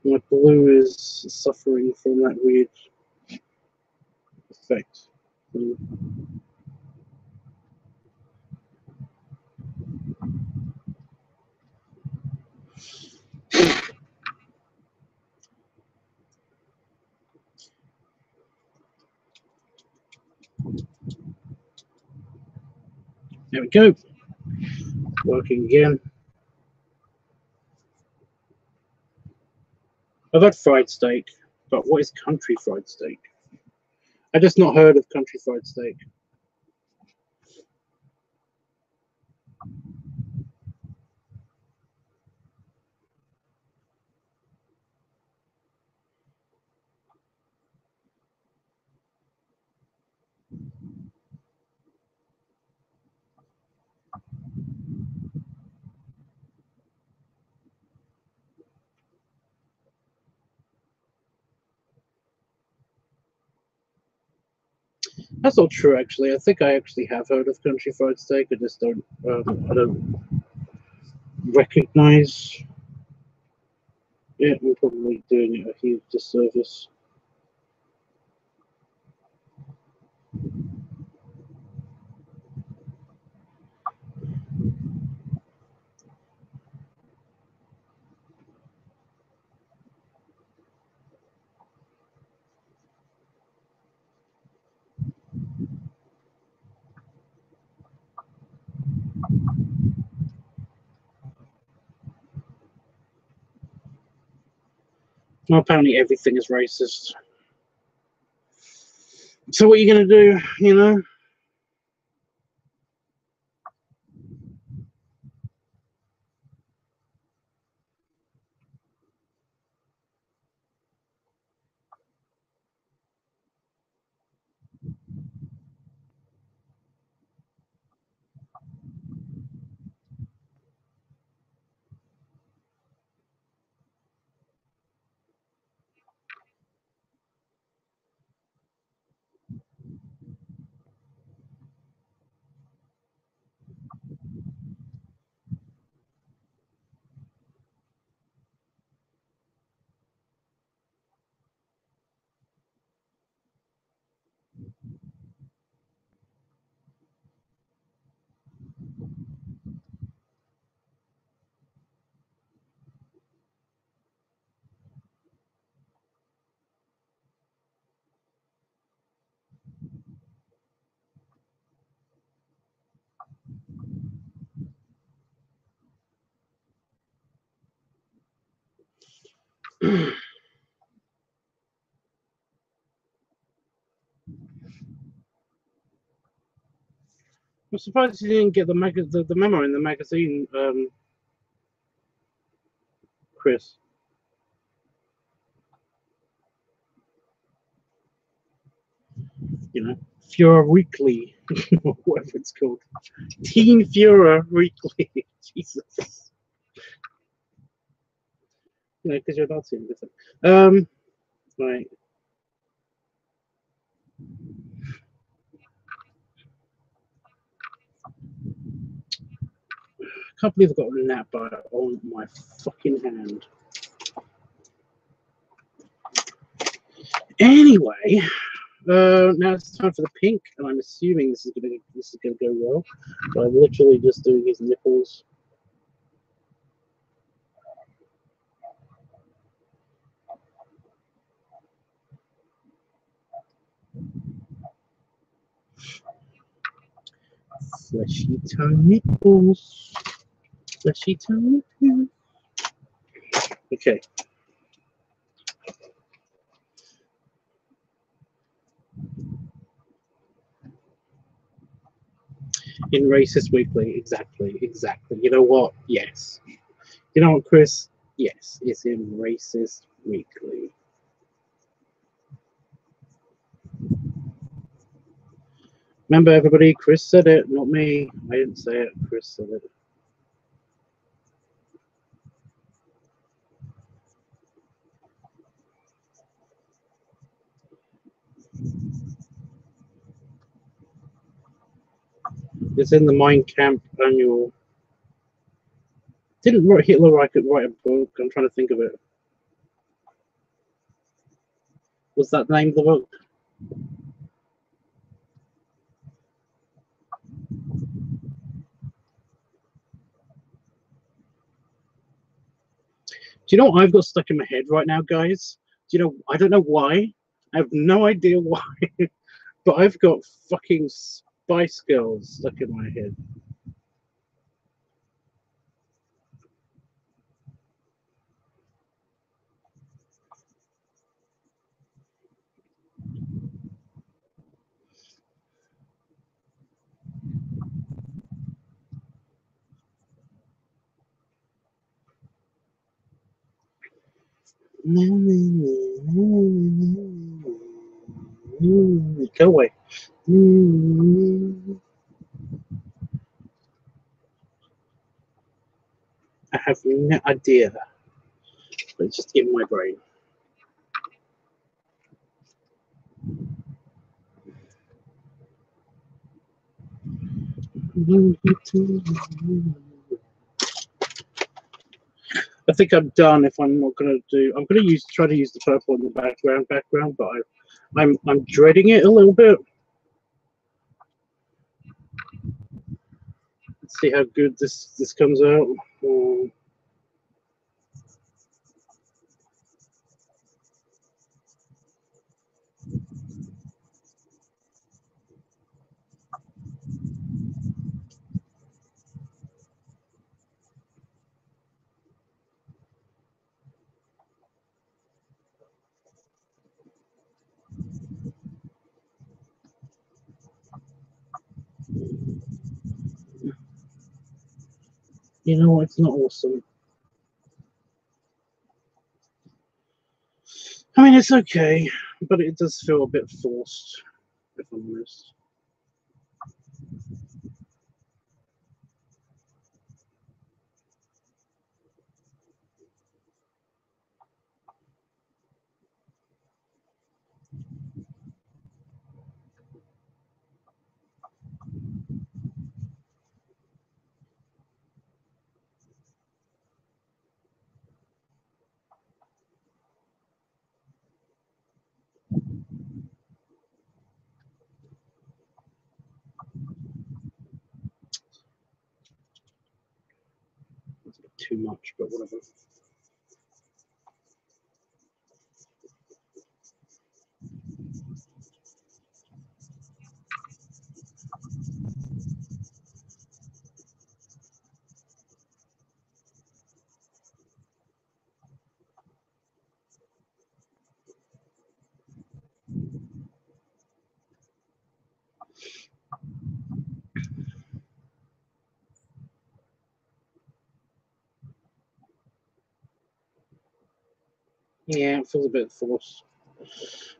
My blue is suffering from that weird effect. There we go. Working again. I've had fried steak, but what is country fried steak? I just not heard of country fried steak. That's not true, actually. I think I actually have heard of country fried steak. I just don't. I don't recognize it. I'm probably doing it a huge disservice. Well, apparently everything is racist. So what are you going to do, you know? I'm surprised you didn't get the memo in the magazine, Chris. You know, if you're a weekly, Whatever it's called. Teen Fuhrer Weekly. Jesus. You know, because you're not seeing this. Right. I can't believe I've got a gnat bite on my fucking hand. Anyway, now it's time for the pink, and I'm assuming this is gonna go well. But I'm literally just doing his nipples. Fleshy tongue nipples. Fleshy tongue nipples. Okay. In Racist Weekly, exactly. You know what? Yes. You know what, Chris? Yes, it's in Racist Weekly. Remember, everybody, Chris said it, not me. I didn't say it. Chris said it. It's in the Mein Kampf annual. Didn't Hitler write a book? I'm trying to think of it. Was that the name of the book? Do you know what I've got stuck in my head right now, guys? Do you know? I don't know why. I have no idea why. But I've got fucking Spice Girls stuck in my head. Go away. I have no idea. But it's just in my brain. I think I'm done. If I'm not gonna do, I'm gonna try to use the purple in the background, but I'm dreading it a little bit. Let's see how good this comes out. You know, it's not awesome. I mean, it's okay, but it does feel a bit forced, if I'm honest. It's a bit too much, but whatever. Yeah, it feels a bit forced.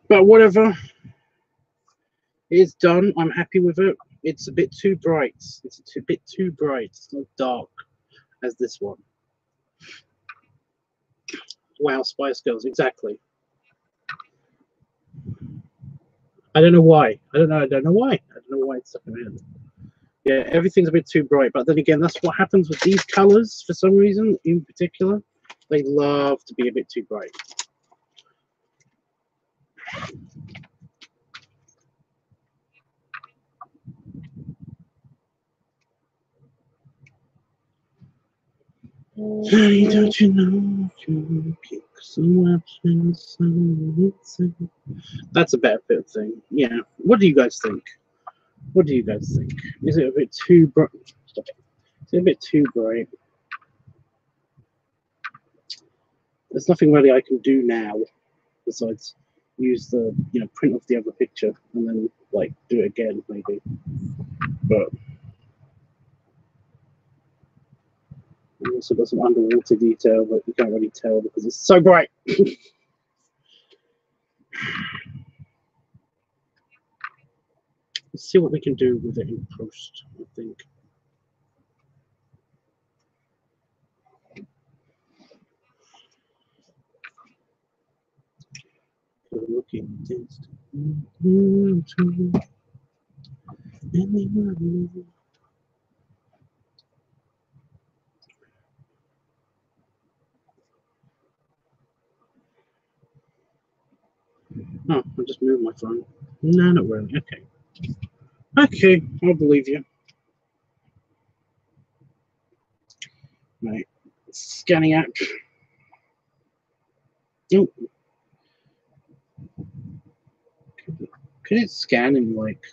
But whatever. It's done. I'm happy with it. it's a bit too bright. It's a bit too bright. It's not dark as this one. Wow, Spice Girls, exactly. I don't know why. I don't know why. I don't know why it's stuck in my head. Yeah, everything's a bit too bright. But then again, that's what happens with these colors for some reason in particular. They love to be a bit too bright. Honey, don't you know you kick some options? That's a better fit thing. Yeah. What do you guys think? What do you guys think? Is it a bit too bright? Stop it. Is it a bit too bright? There's nothing really I can do now besides use the print off the other picture and then like do it again maybe. But I also got some underwater detail, but you can't really tell because it's so bright. Let's see what we can do with it in post, I think. Looking against oh, I just moved my phone. No, not really. Okay. Okay, I'll believe you. Right. Scanning out. Oh. Could it scan in like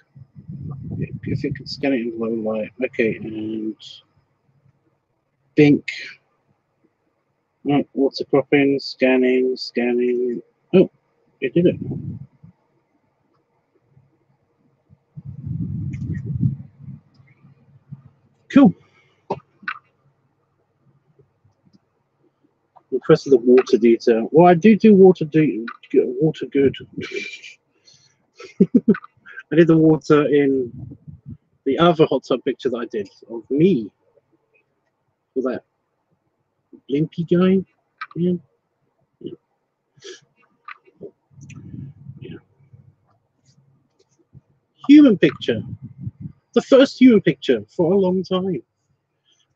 if it could scan it in low light? Okay, and Bink. Oh, water cropping, scanning. Oh, it did it. Cool. The rest of the water detail. Well, I do water good. I did the water in the other hot tub picture that I did of me. Was that Limpy guy? Yeah. Yeah. Human picture. The first human picture for a long time.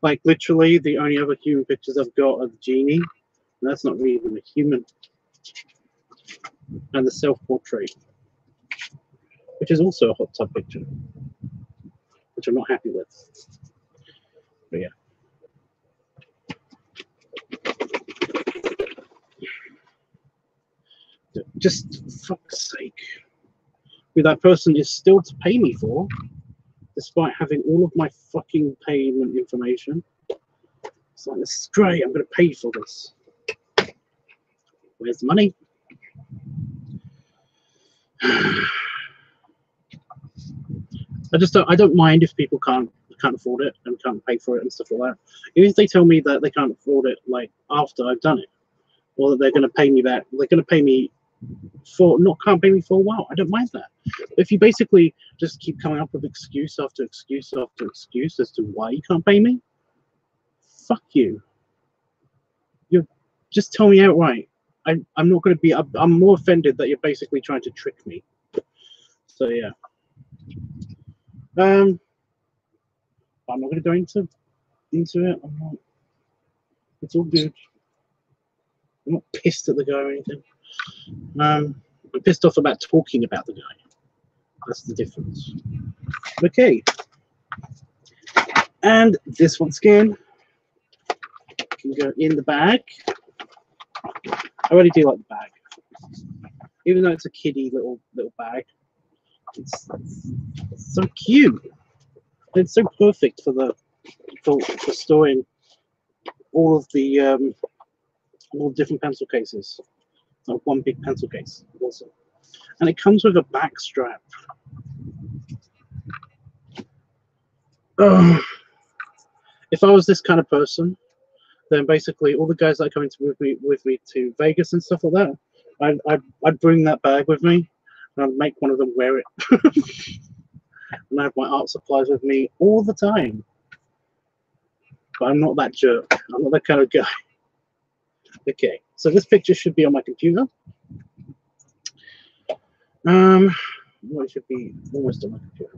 Like literally the only other human pictures I've got are the genie. And that's not really even a human. And the self-portrait, which is also a hot tub picture, which I'm not happy with. But yeah. Just fuck's sake. That person is still to pay me for, despite having all of my fucking payment information. It's like, this is great, I'm going to pay for this. Where's the money? I don't mind if people can't afford it and can't pay for it and stuff like that. Even if they tell me that they can't afford it like after I've done it, or that they're going to pay me back, they're going to pay me for can't pay me for a while. I don't mind that. If you basically just keep coming up with excuse after excuse after excuse as to why you can't pay me, fuck you. You just tell me outright. I'm not going to be. I'm more offended that you're basically trying to trick me. So yeah. I'm not going to go into it. I'm not. It's all good. I'm not pissed at the guy or anything. I'm pissed off about talking about the guy. That's the difference. Okay. And this once again can go in the bag. I really do like the bag, even though it's a kiddie little bag. It's so cute. It's so perfect for storing all of the different pencil cases. Like one big pencil case also, and it comes with a back strap. If I was this kind of person, then basically all the guys that are coming with me to Vegas and stuff like that, I'd bring that bag with me, and I'd make one of them wear it. and I have my art supplies with me all the time. But I'm not that jerk. I'm not that kind of guy. Okay, so this picture should be on my computer. Well, it should be almost on my computer.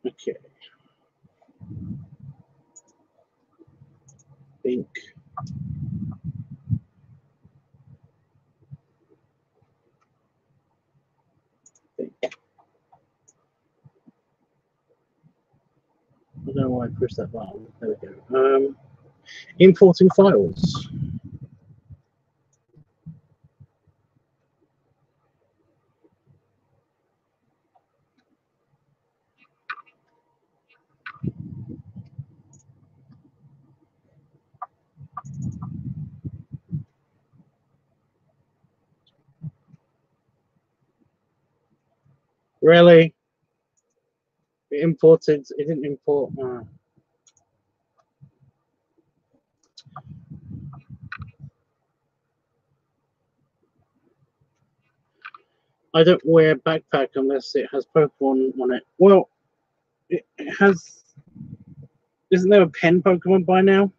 Okay. Think. I don't know why I pushed that button. There we go. Importing files. Really? It imported. It didn't import. I don't wear a backpack unless it has Pokemon on it. Well, it has. Isn't there a pen Pokemon by now?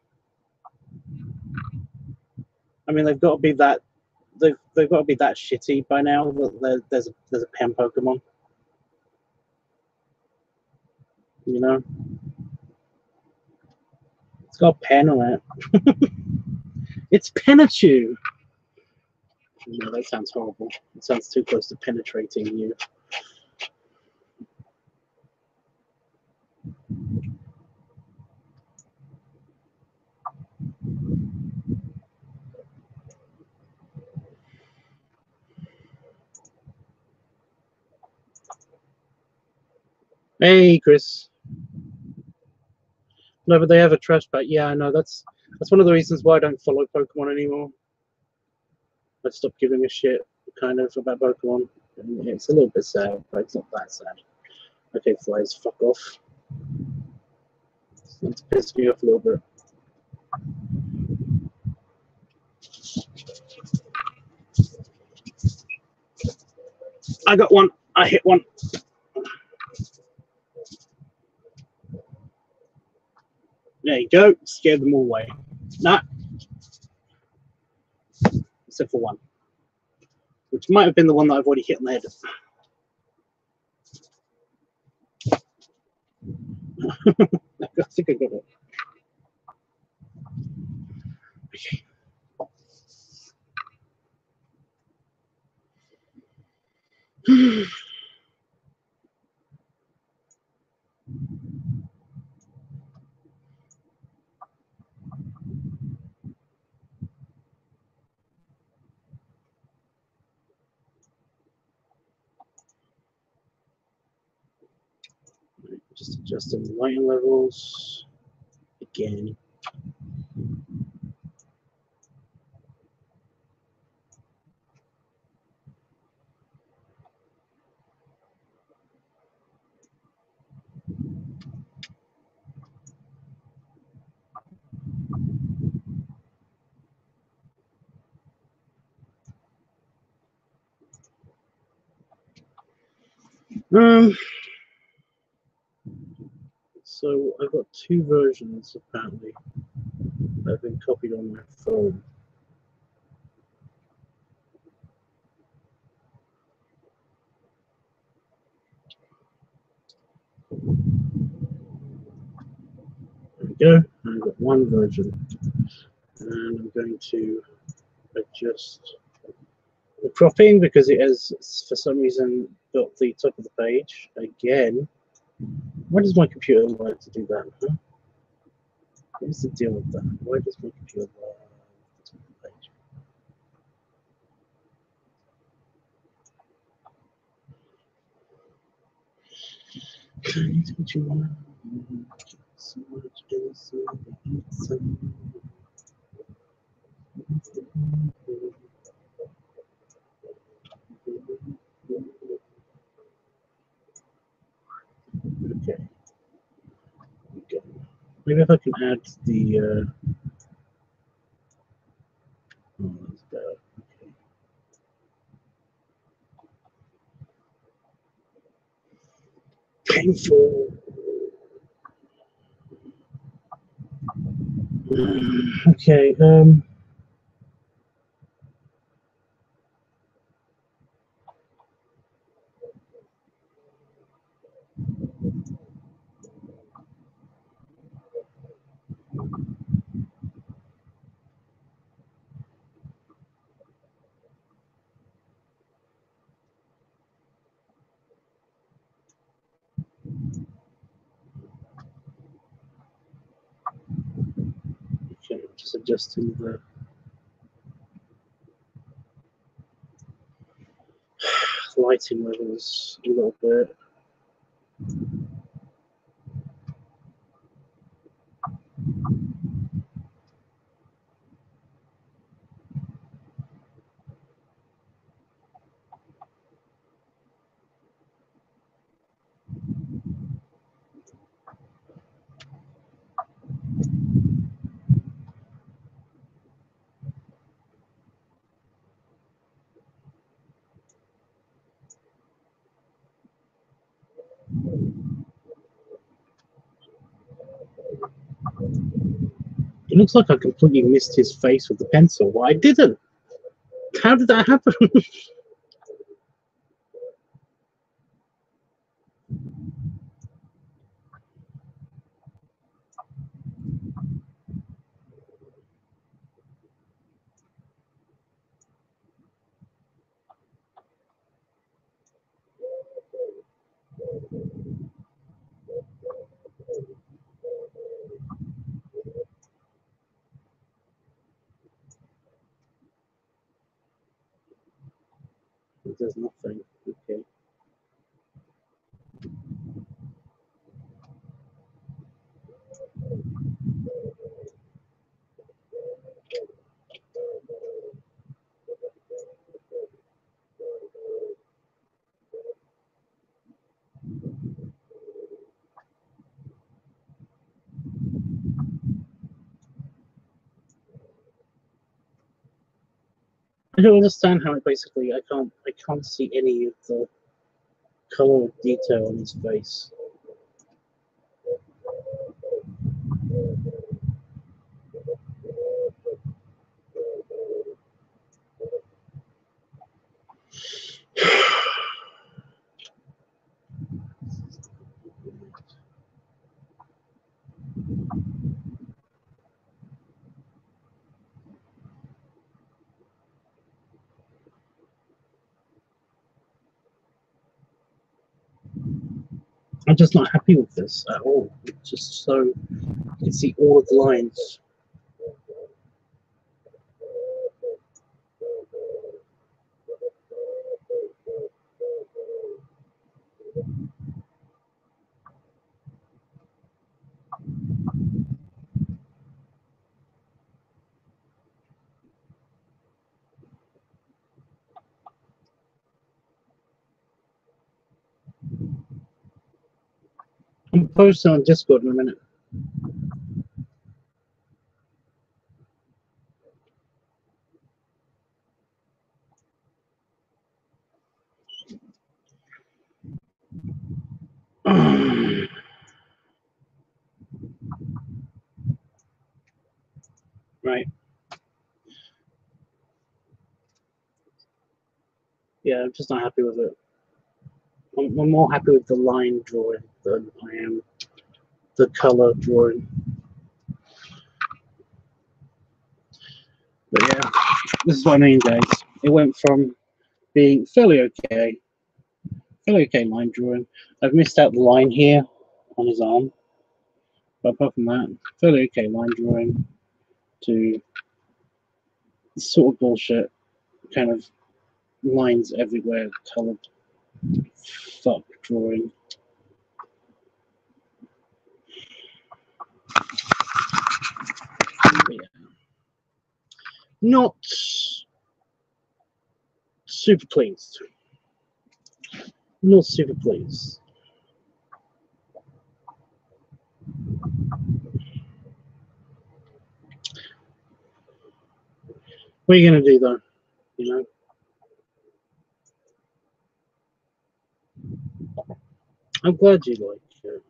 I mean, they've got to be that. They've got to be that shitty by now that there's a pen Pokemon. You know, it's got a pen on it. It's Pikachu. No, that sounds horrible. It sounds too close to penetrating you. Hey, Chris. No, but they have a trash bag. Yeah, I know. That's one of the reasons why I don't follow Pokemon anymore. I stopped giving a shit, kind of, about Pokemon. And it's a little bit sad, but it's not that sad. Okay, flies, fuck off. It's pissed me off a little bit. I got one. I hit one. There you go. Scared them all away. Nah. Except for one. Which might have been the one that I've already hit on the head. I think I got it. Okay. Just adjusting the lighting levels again. So I've got two versions apparently that have been copied on my phone. There we go. I've got one version, and I'm going to adjust the cropping because it has, for some reason, got the top of the page again. Why does my computer like to do that? Huh? What is the deal with that? Why does my computer like the top of the page? Okay. Okay. Maybe if I can add the. Oh, that's better. Okay. Painful. Okay. Okay. Just adjusting the lighting levels a little bit. It looks like I completely missed his face with the pencil. Well, I didn't. How did that happen? There's nothing. Okay. I don't understand how it basically I can't see any of the color detail on his face. I'm just not happy with this at all. It's just so you can see all of the lines. I'm posting on Discord in a minute. Right. Yeah, I'm just not happy with it. I'm more happy with the line drawing than I am the color drawing. But yeah, this is what I mean, guys. It went from being fairly okay line drawing. I've missed out the line here on his arm, but apart from that, fairly okay line drawing to sort of bullshit kind of lines everywhere, colored fuck drawing. But yeah. not super pleased. Not super pleased. What are you going to do, though? You know? I'm glad you like it.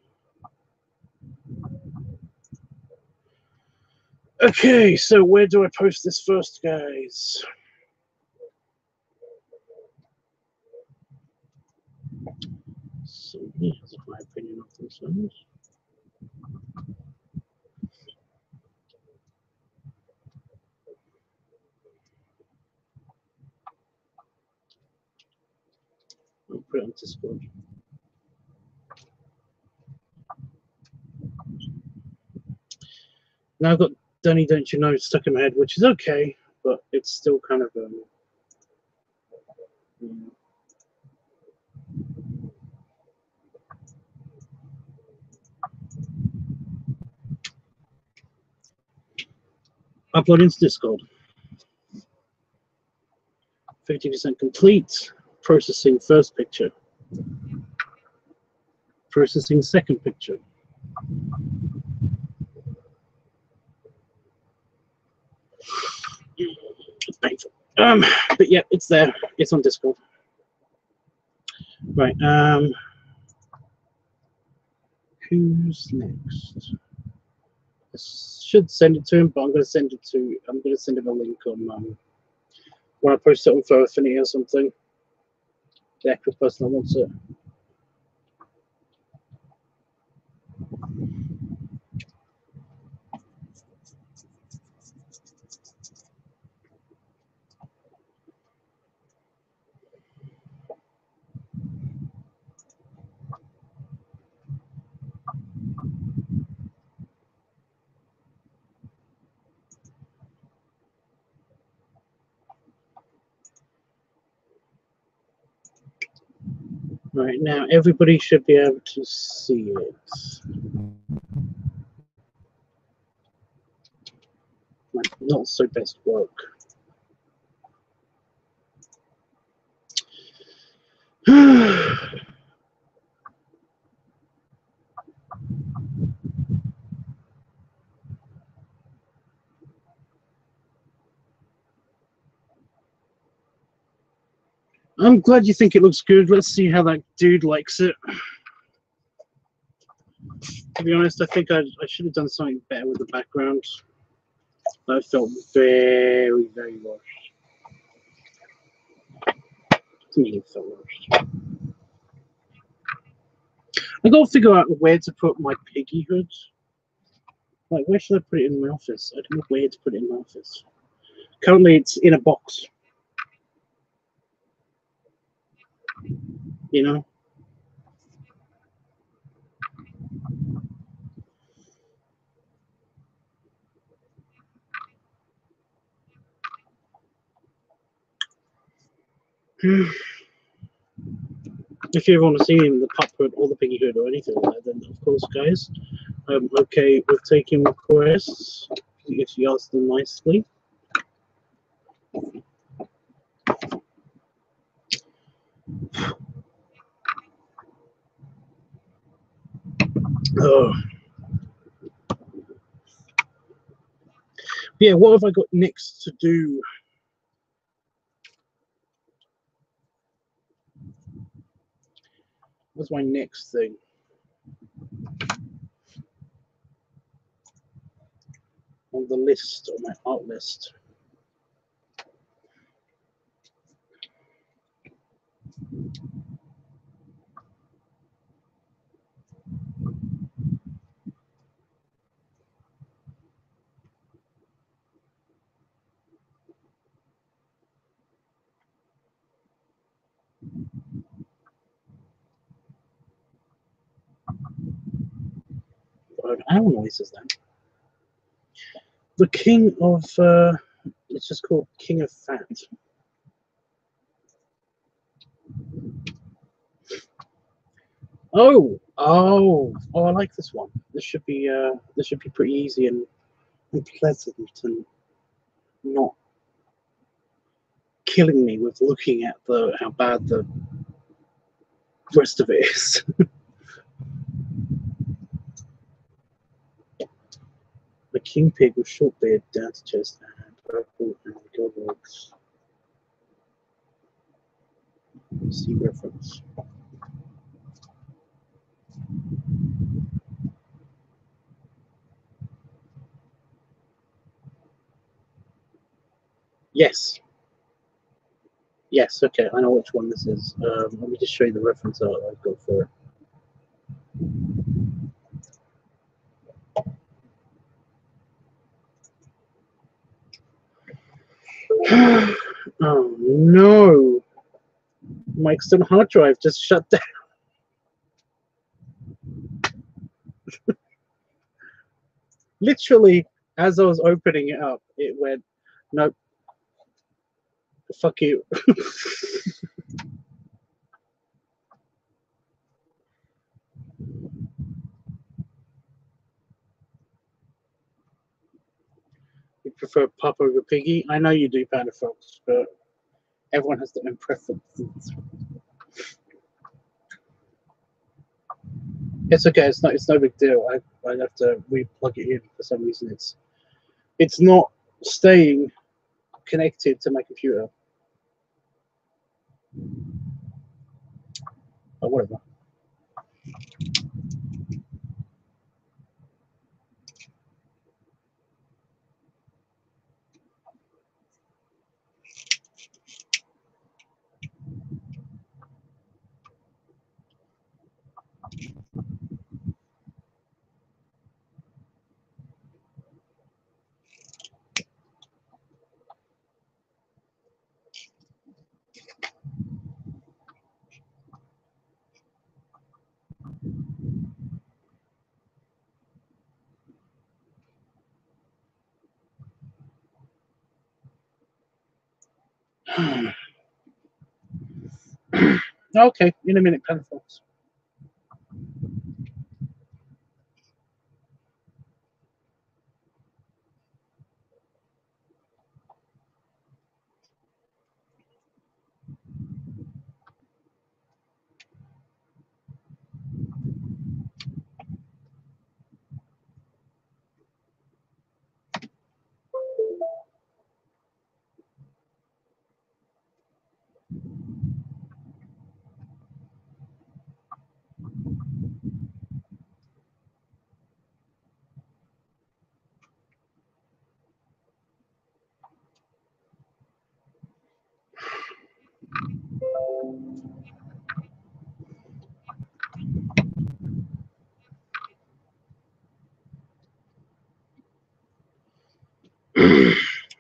Okay, so where do I post this first, guys? So here's my opinion of this one. I'll put it on Discord. Now I've got Danny Don't You Know stuck in my head, which is okay, but it's still kind of upload into Discord. 50% complete. Processing first picture. Processing second picture. It's painful. But yeah, it's there. It's on Discord. Right. Who's next? I should send it to him, but I'm going to send him a link on when I post it on Photo Affinity or something. The actual person that wants it. Right, now everybody should be able to see it. My not so best work. I'm glad you think it looks good. Let's see how that dude likes it. To be honest, I think I should have done something better with the background. I felt very, very rushed. To me, it felt rushed. I got to figure out where to put my piggy hood. Like, where should I put it in my office? I don't know where to put it in my office. Currently, it's in a box. You know? If you ever want to see him, the pup hood or the piggy hood or anything like that, then of course, guys, I'm okay with taking requests if you ask them nicely. Oh. Yeah, what have I got next to do? What's my next thing? On the list, on my art list. Owl noises then. The King of, it's just called King of Fat. Oh, I like this one. This should be pretty easy and pleasant and not killing me with looking at how bad the rest of it is. The king pig with short beard, down to chest, and purple and goggles. See reference. Yes. Yes, okay, I know which one this is. Let me just show you the reference art I've got for it. Oh no! My external hard drive just shut down. Literally, as I was opening it up, it went, nope, fuck you. You prefer Pop over Piggy? I know you do, Panda Fox, but everyone has their own preferences. It's okay. It's no big deal. I have to re-plug it in for some reason. It's not staying connected to my computer. Or whatever. Okay, in a minute, Panda Fox.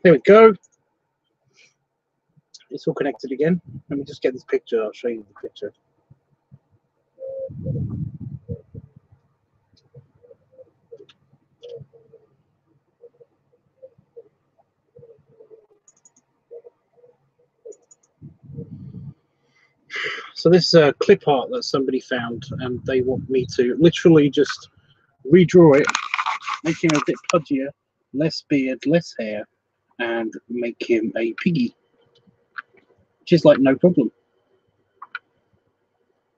There we go. It's all connected again. Let me just get this picture. I'll show you the picture. So this clip art that somebody found, and they want me to literally just redraw it, make him a bit pudgier, less beard, less hair, and make him a piggy, which is like no problem.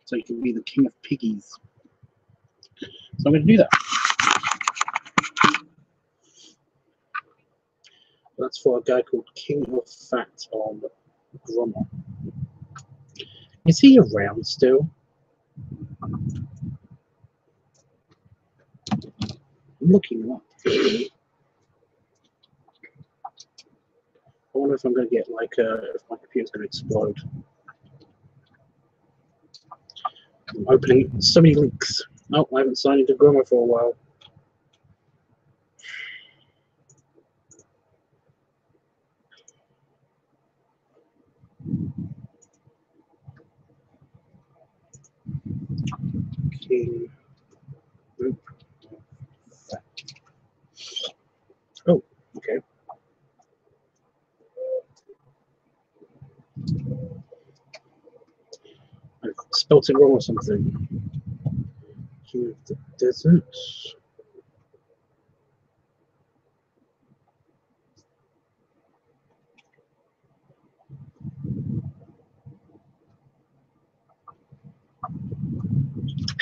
So he can be the king of piggies. So I'm going to do that. That's for a guy called King of Fat on Grommer. Is he around still? I'm looking him up. I wonder if I'm going to get like if my computer's going to explode. I'm opening so many links. Oh, I haven't signed into Grommer for a while. King. Oh, okay. I spelt it wrong or something. King of the Desert.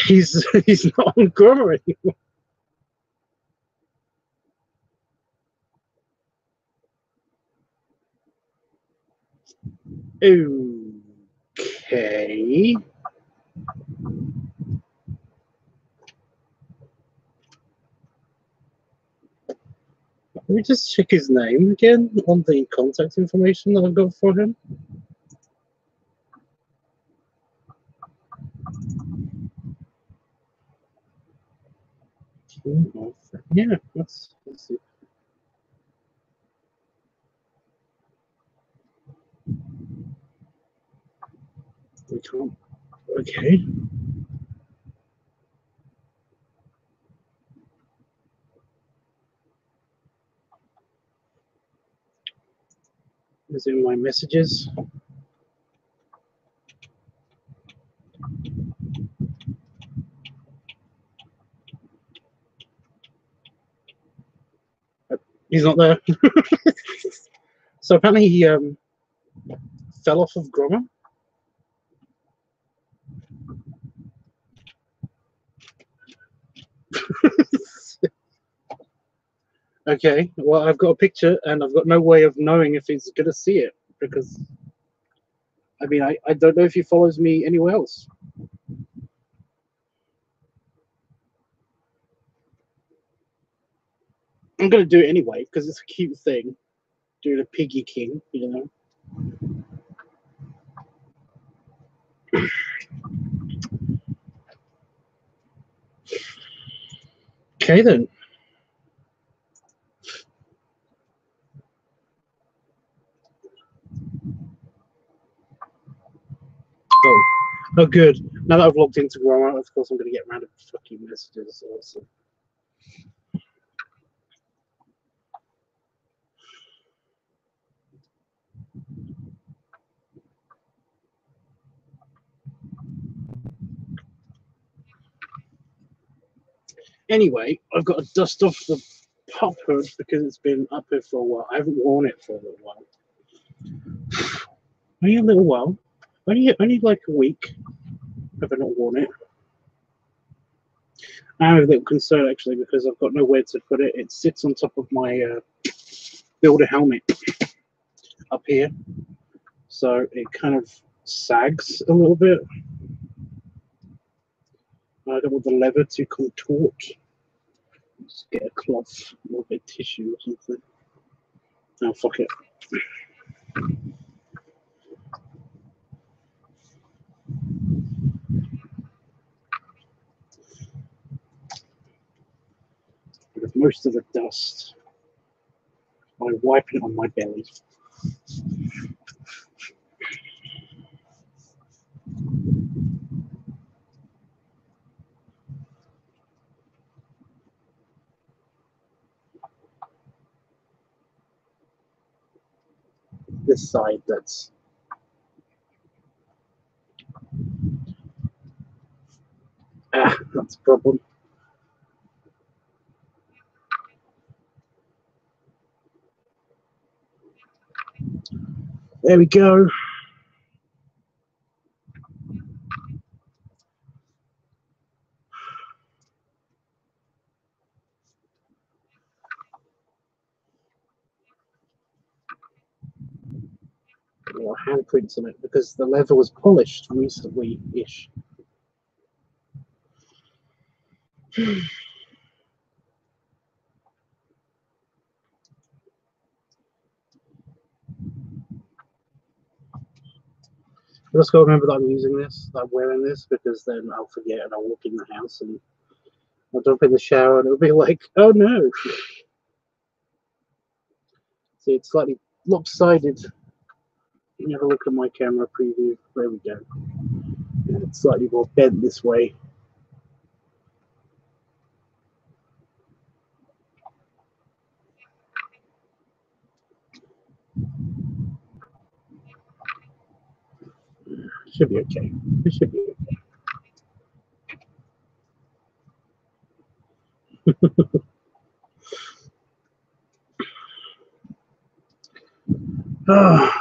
He's not on grammar anymore. Okay. Let me just check his name again on the contact information that I've got for him. Yeah, let's see. We can't. Okay. Is it in my messages? He's not there. So apparently he fell off of Grommer. Okay, well, I've got a picture and I've got no way of knowing if he's going to see it because, I mean, I don't know if he follows me anywhere else. I'm going to do it anyway because it's a cute thing. Doing a piggy king, you know. Okay, then. Oh, good. Now that I've logged into Grommer, of course I'm going to get random fucking messages also. Anyway, I've got to dust off the pop hood because it's been up here for a while. I haven't worn it for a little while. Only a little while. Only like a week have I not worn it. I'm a little concerned actually because I've got nowhere to put it. It sits on top of my builder helmet up here. So it kind of sags a little bit. I don't want the leather to contort. Just get a cloth or a bit of tissue or something. Oh, fuck it. With most of the dust by wiping it on my belly. This side that's that's a problem. There we go. Or handprints on it because the leather was polished recently-ish. I just got to remember that I'm using this, that I'm wearing this, because then I'll forget and I'll walk in the house and I'll jump in the shower and it'll be like, oh no. See, it's slightly lopsided. Let me have a look at my camera preview. There we go. Yeah, it's slightly more bent this way. Should be okay. It should be okay.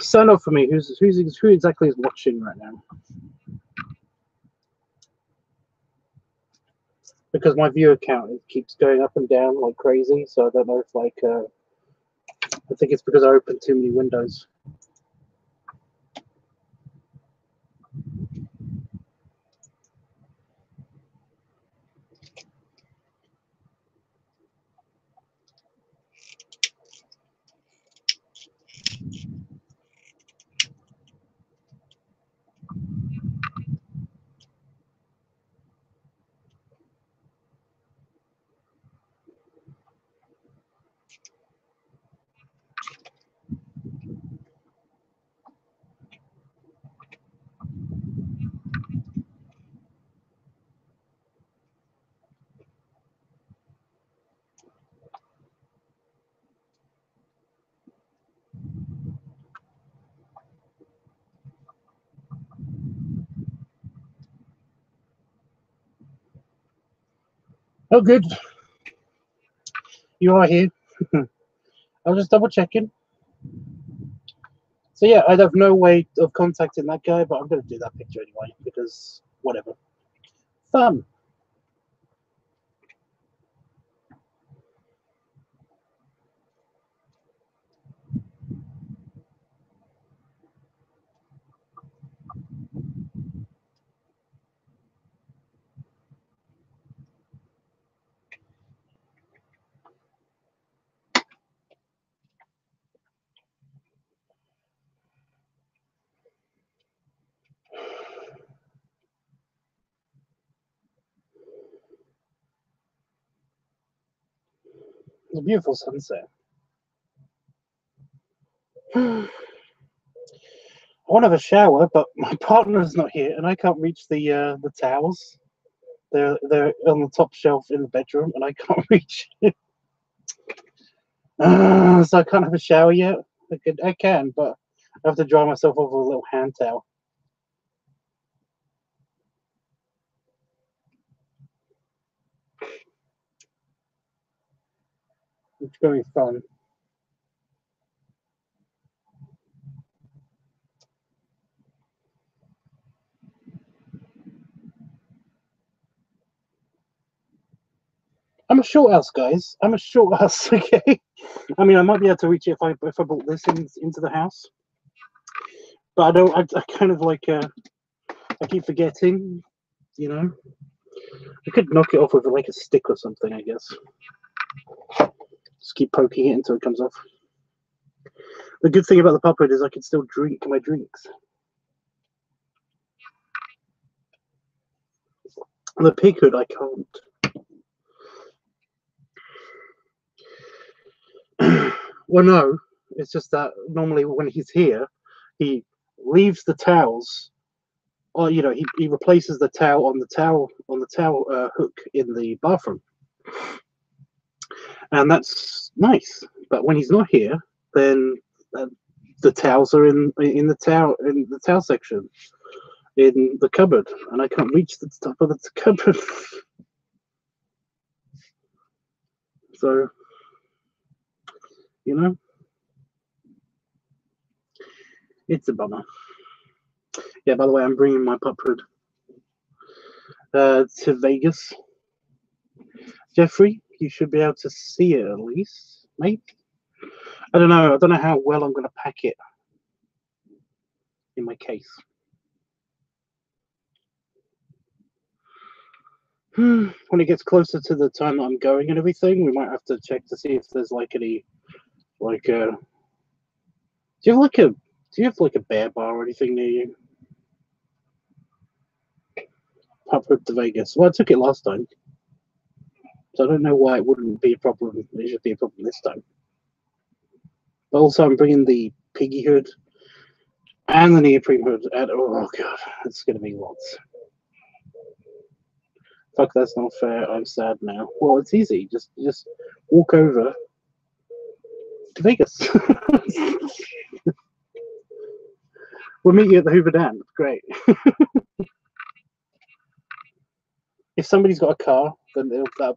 Sign up for me. Who exactly is watching right now? because my viewer count it keeps going up and down like crazy. So I don't know if like I think it's because I opened too many windows. Oh, good. You are here. I was just double checking. So yeah, I'd have no way of contacting that guy, but I'm going to do that picture anyway because whatever. Fun. It's a beautiful sunset. I want to have a shower, but my partner's not here, and I can't reach the towels. They're on the top shelf in the bedroom, and I can't reach it. So I can't have a shower yet. I can, but I have to dry myself off with a little hand towel. It's going to be fun. I'm a short house, guys. I'm a short house, okay? I mean, I might be able to reach it if I brought this into the house. But I don't, I kind of like, I keep forgetting, you know? I could knock it off with like a stick or something, I guess. Just keep poking it until it comes off. The good thing about the puppet is I can still drink my drinks. The pig hood, I can't. Well, no, it's just that normally when he's here, he leaves the towels, or you know, he replaces the towel on the towel hook in the bathroom, and that's nice. But when he's not here, then the towels are in the towel section in the cupboard, and I can't reach the top of the cupboard. So, you know, it's a bummer. Yeah, by the way, I'm bringing my puppet to Vegas. Jeffrey, you should be able to see it at least, maybe. I don't know. I don't know how well I'm going to pack it in my case. When it gets closer to the time that I'm going and everything, we might have to check to see if there's like any, like, do you have like a bear bar or anything near you? Puppet to Vegas. Well, I took it last time, so I don't know why it wouldn't be a problem. It should be a problem this time. But also, I'm bringing the piggy hood and the neoprene hood. And oh god, it's gonna be lots. Fuck, that's not fair. I'm sad now. Well, it's easy. Just walk over to Vegas. We'll meet you at the Hoover Dam. Great. If somebody's got a car, then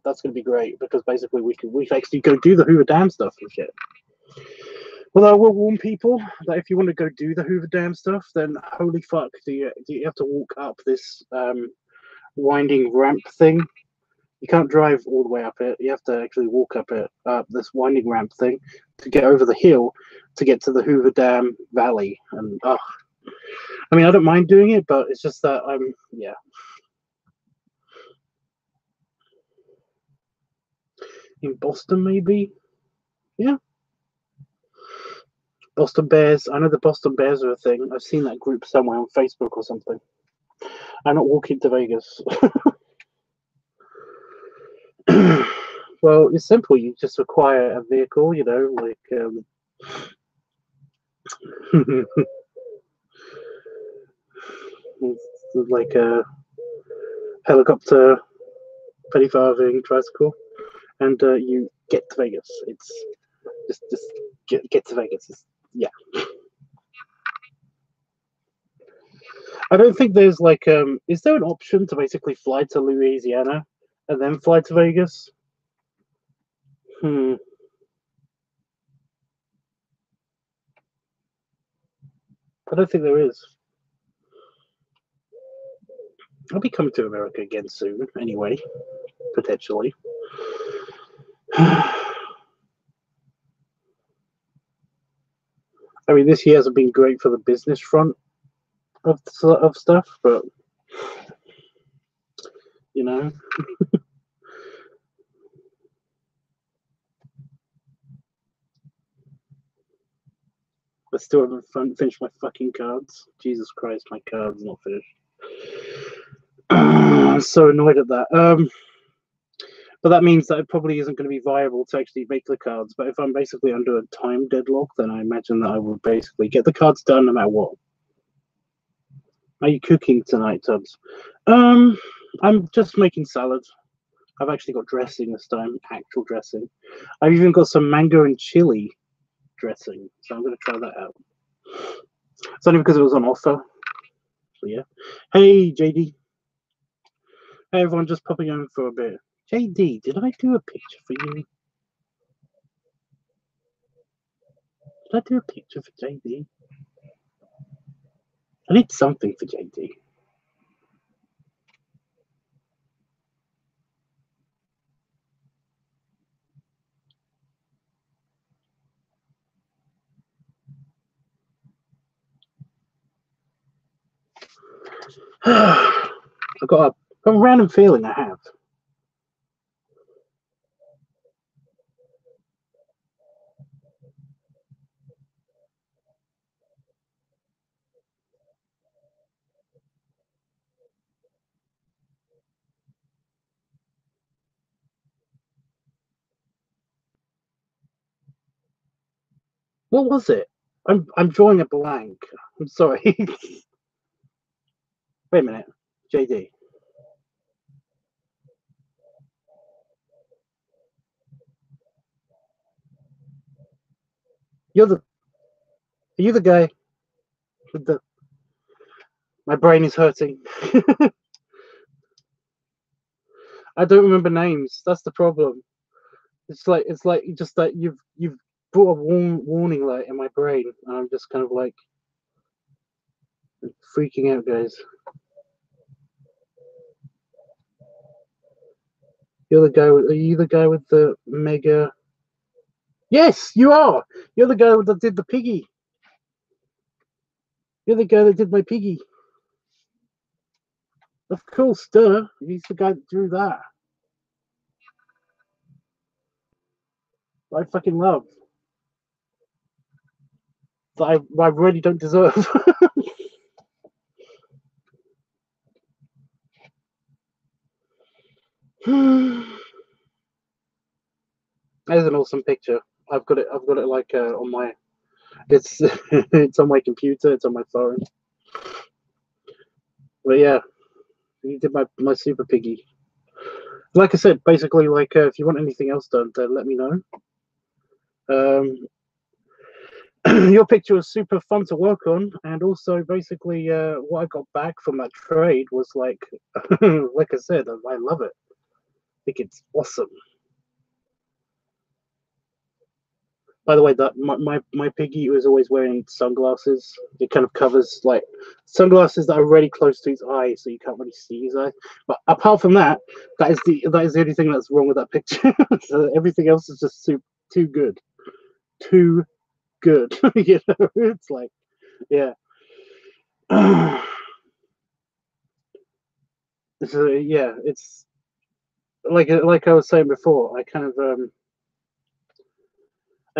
that's going to be great because basically we can actually go do the Hoover Dam stuff and shit. Although I will warn people that if you want to go do the Hoover Dam stuff, then holy fuck, do you have to walk up this winding ramp thing You can't drive all the way up it. You have to actually walk up it, this winding ramp thing, to get over the hill to get to the Hoover Dam Valley. And I mean, I don't mind doing it, but it's just that yeah. In Boston, maybe? Yeah. Boston Bears. I know the Boston Bears are a thing. I've seen that group somewhere on Facebook or something. I'm not walking to Vegas. Well, it's simple. You just require a vehicle, you know, like a helicopter, penny farthing, tricycle, and you get to Vegas. It's just get to Vegas. Yeah. I don't think there's like is there an option to basically fly to Louisiana and then fly to Vegas? I don't think there is. I'll be coming to America again soon, anyway, potentially. I mean, this year hasn't been great for the business front of stuff, but you know. I still haven't finished my fucking cards. Jesus Christ, my card's not finished. I'm so annoyed at that. But that means that it probably isn't going to be viable to actually make the cards. But if I'm basically under a time deadlock, then I imagine that I will basically get the cards done no matter what. Are you cooking tonight, Tubbs? I'm just making salad. I've actually got dressing this time, actual dressing. I've even got some mango and chili dressing, so I'm going to try that out. It's only because it was on offer. So yeah. Hey, JD. Hey, everyone, just popping on for a bit. JD, did I do a picture for you? Did I do a picture for JD? I need something for JD. I've got a random feeling I have. What was it? I'm drawing a blank. I'm sorry. Wait a minute, JD. Are you the guy with the? My brain is hurting. I don't remember names. That's the problem. It's like just that you've brought a warning light in my brain, and I'm just kind of like freaking out, guys. Are you the guy with the mega? Yes, you are. You're the guy that did the piggy. You're the guy that did my piggy. Of course, duh. He's the guy that drew that. I fucking love. That I really don't deserve. That is an awesome picture. I've got it like on my. It's it's on my computer. It's on my phone. But yeah, you did my super piggy. Like I said, basically, like if you want anything else done, then let me know. Your picture was super fun to work on, and also basically what I got back from that trade was like, like I said, I love it. I think it's awesome. By the way, that my piggy was always wearing sunglasses. It kind of covers like sunglasses that are really close to his eye, so you can't really see his eye. But apart from that, that is the only thing that's wrong with that picture. So everything else is just too good, too good. You know, it's like, yeah. So yeah, it's like I was saying before. I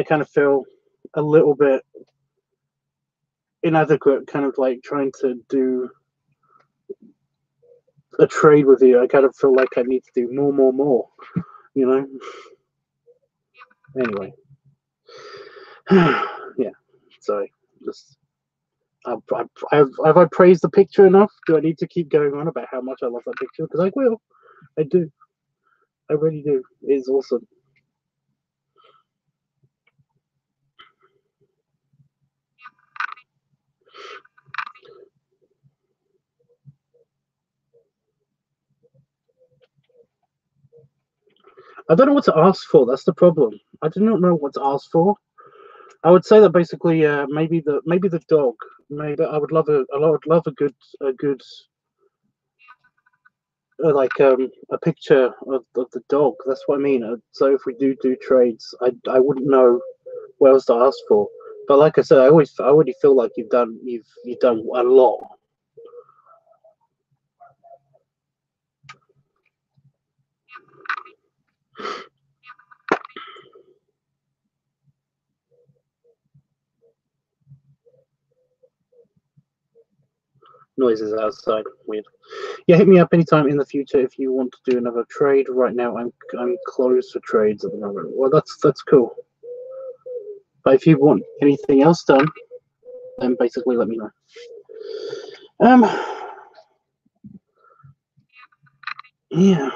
kind of feel a little bit inadequate, kind of like trying to do a trade with you. I kind of feel like I need to do more, you know. Anyway, yeah. So just have I praised the picture enough? Do I need to keep going on about how much I love that picture? Because I will. I do. I really do. It's awesome. I don't know what to ask for. That's the problem. I do not know what to ask for. I would say that basically, maybe the dog. Maybe I would love a good like a picture of the dog. That's what I mean. So if we do trades, I wouldn't know what else to ask for. But like I said, I already feel like you've done a lot. Noises outside, weird. Yeah, hit me up anytime in the future if you want to do another trade. Right now, I'm closed for trades at the moment. Well, that's cool. But if you want anything else done, then basically let me know. Yeah.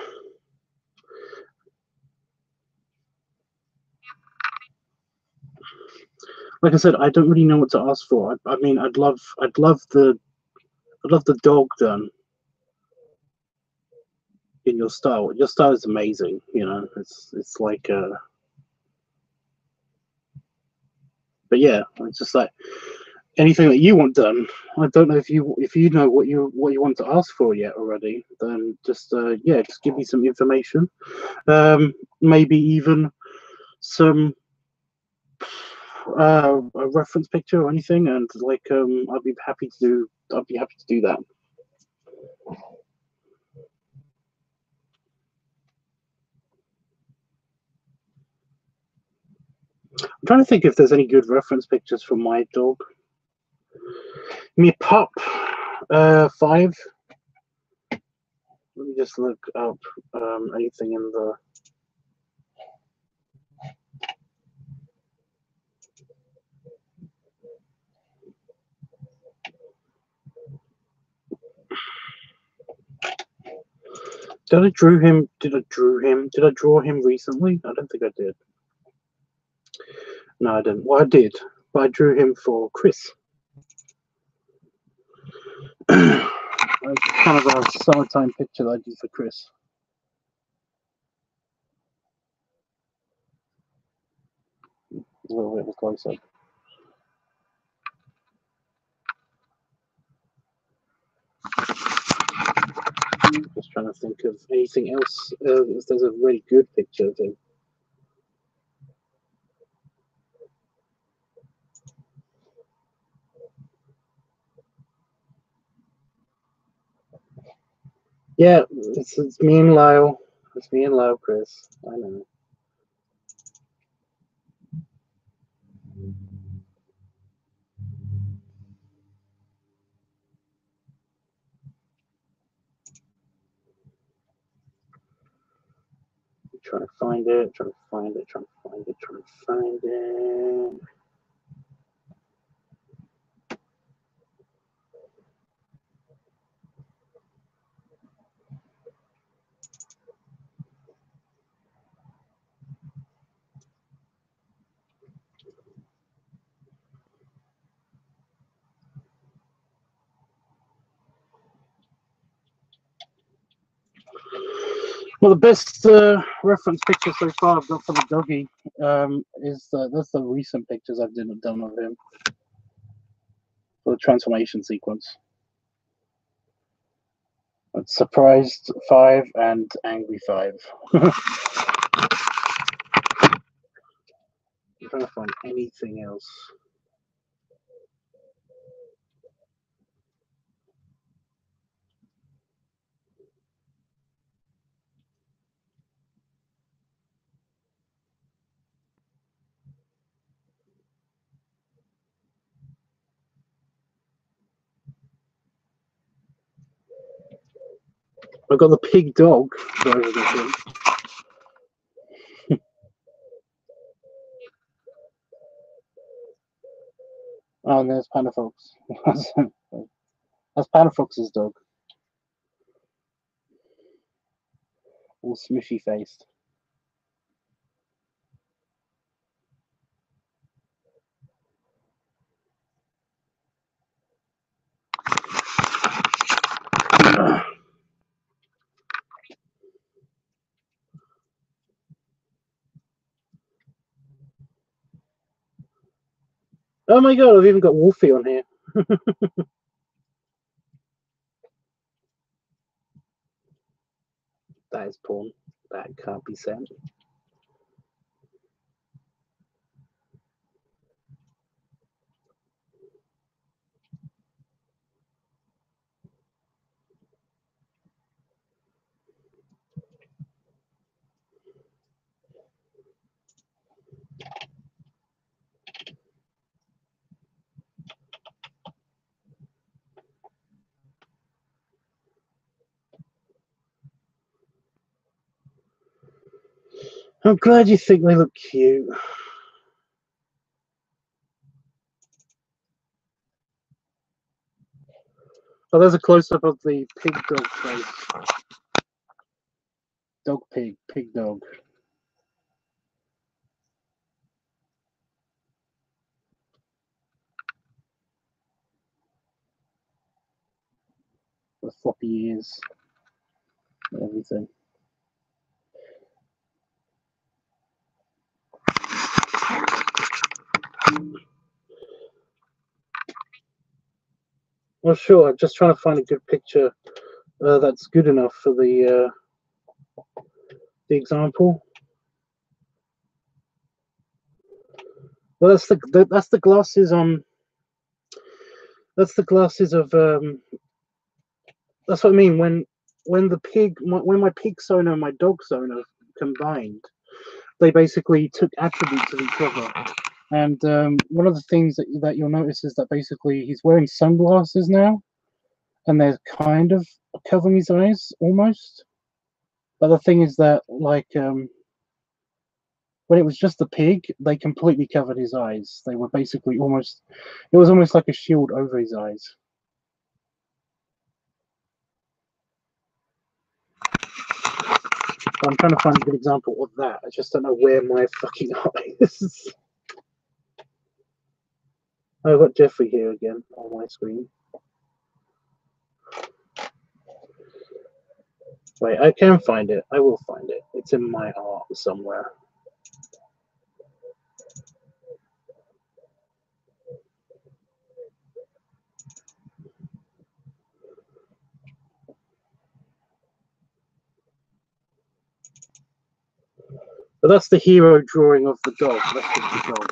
Like I said, I don't really know what to ask for. I mean, I'd love the dog done in your style. Your style is amazing. You know, it's like but yeah, it's just like anything that you want done. I don't know if you know what you want to ask for yet already. Then just yeah, just give me some information. Maybe even some a reference picture or anything, and like I'd be happy to do that. I'm trying to think if there's any good reference pictures for my dog. Me pup, 5. Let me just look up anything in the. Did I draw him? Did I draw him recently? I don't think I did. No, I didn't. Well, I did, but I drew him for Chris. It's kind of a summertime picture that I did for Chris. A little bit of a close up. Just trying to think of anything else. If there's a really good picture of him. Yeah, it's me and Lyle. It's me and Lyle, Chris. I know. Trying to find it. Trying to find it. Trying to find it. Trying to find it. Well, the best reference picture so far I've got for the doggy is that's the recent pictures I've done of him for the transformation sequence. It's surprised 5 and angry 5. I'm trying to find anything else. I've got the pig dog over there. Oh, and there's Panafox. That's Panafox's dog. All smushy faced. Oh my god, I've even got Wolfie on here. That is porn. That can't be sent. I'm glad you think they look cute. Oh, there's a close-up of the pig dog face. Dog pig, pig dog. The floppy ears and everything. Well, sure. I'm just trying to find a good picture that's good enough for the example. Well, that's the glasses on. That's the glasses of. That's what I mean when the pig when my pig sonar and my dog sonar combined, they basically took attributes of each other. And one of the things that you'll notice is that basically he's wearing sunglasses now, and they're kind of covering his eyes almost. But the thing is that, like, when it was just the pig, they completely covered his eyes. They were basically almost, it was almost like a shield over his eyes. But I'm trying to find a good example of that. I just don't know where my fucking eye is. I've got Jeffrey here again on my screen. Wait, I can find it. I will find it. It's in my art somewhere. But that's the hero drawing of the dog. That's the dog.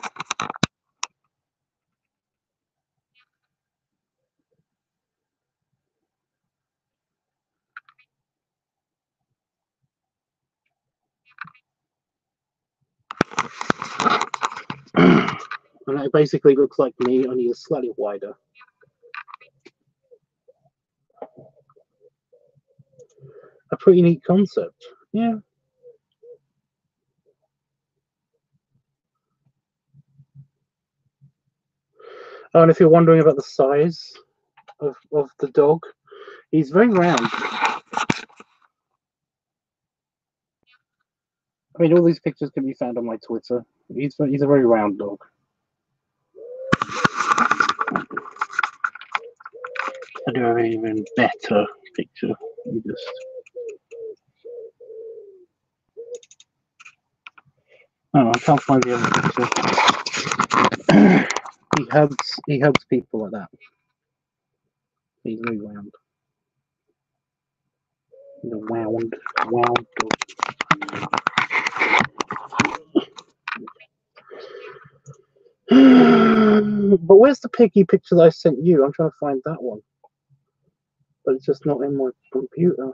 And it basically looks like me, only it's slightly wider. A pretty neat concept. Yeah. Oh, and if you're wondering about the size of the dog, he's very round. I mean, all these pictures can be found on my Twitter. He's a very round dog. I do have an even better picture. You just Oh, I can't find the other picture. he hugs people like that. He's really round. He's a wound dog. But where's the piggy picture that I sent you? I'm trying to find that one, but it's just not in my computer.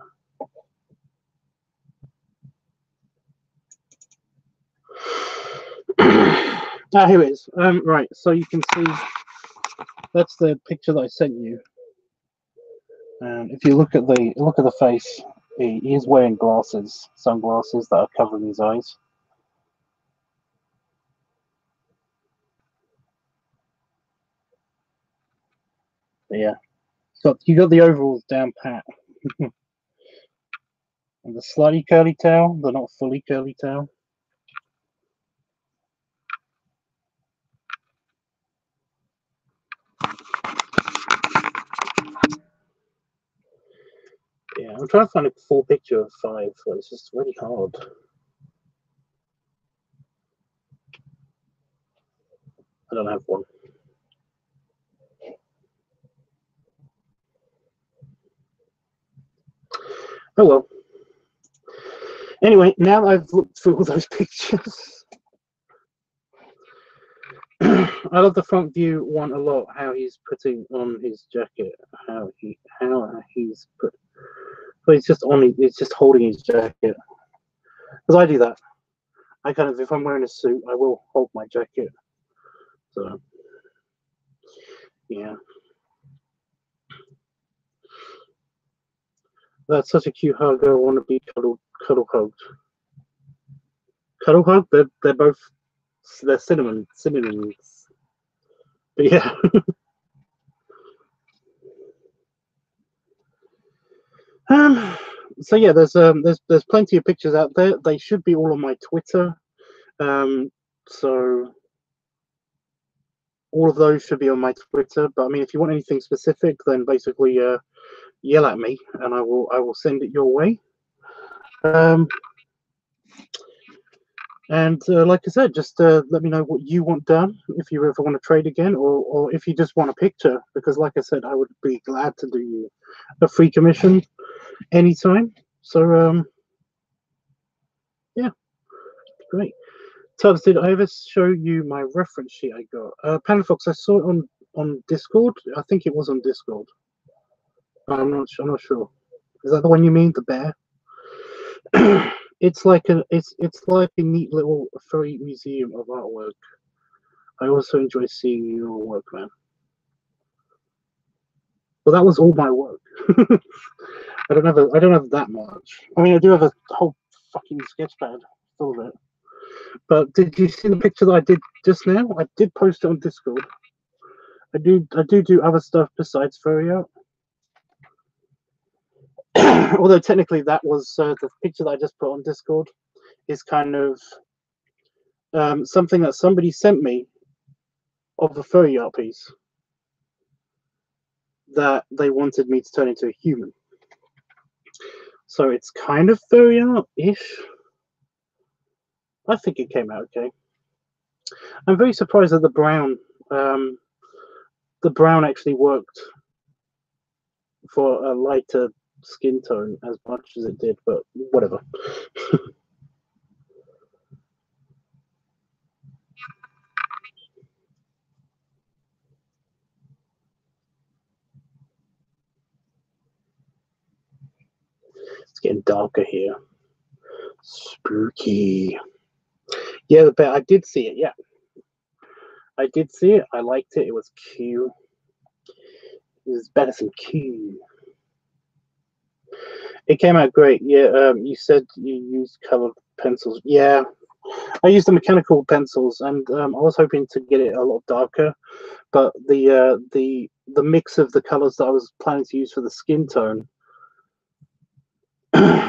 Ah, here it is. Right, so you can see that's the picture that I sent you. And if you look at the face, he is wearing glasses, sunglasses that are covering his eyes. But yeah, so you got the overalls down pat. And the slightly curly tail, the not fully curly tail. Yeah, I'm trying to find a full picture of 5, but it's just really hard. I don't have one. Oh well. Anyway, now that I've looked through all those pictures, I love the front view one a lot. How he's putting on his jacket, how he's put. But he's just holding his jacket. Because I do that. I kind of, if I'm wearing a suit, I will hold my jacket. So, yeah. That's such a cute hug. I want to be cuddle hugged. Cuddle hug. They're both synonyms. But yeah. So yeah, there's plenty of pictures out there. They should be all on my Twitter. So all of those should be on my Twitter. But I mean, if you want anything specific, then basically yell at me, and I will send it your way. And like I said, just let me know what you want done if you ever want to trade again, or if you just want a picture. Because like I said, I would be glad to do you a free commission anytime. So yeah, great. Tubbs, did I ever show you my reference sheet I got? Panafox, I saw it on Discord. I think it was on Discord. I'm not sure. Is that the one you mean, the bear? It's like a neat little furry museum of artwork. I also enjoy seeing your work, man. Well, that was all my work. I don't have that much. I mean, I do have a whole fucking sketch pad full of it. But did you see the picture that I did just now? I did post it on Discord. I do other stuff besides furry art. Although technically that was the picture that I just put on Discord is kind of something that somebody sent me of a furry art piece that they wanted me to turn into a human. So it's kind of furry art-ish. I think it came out okay. I'm very surprised that the brown actually worked for a lighter skin tone as much as it did, but whatever. It's getting darker here. Spooky. Yeah, the bear. I did see it. Yeah, I did see it. I liked it. It was cute. It was better than cute. It came out great. Yeah. You said you used colored pencils. Yeah, I used the mechanical pencils, and I was hoping to get it a lot darker, but the mix of the colors that I was planning to use for the skin tone,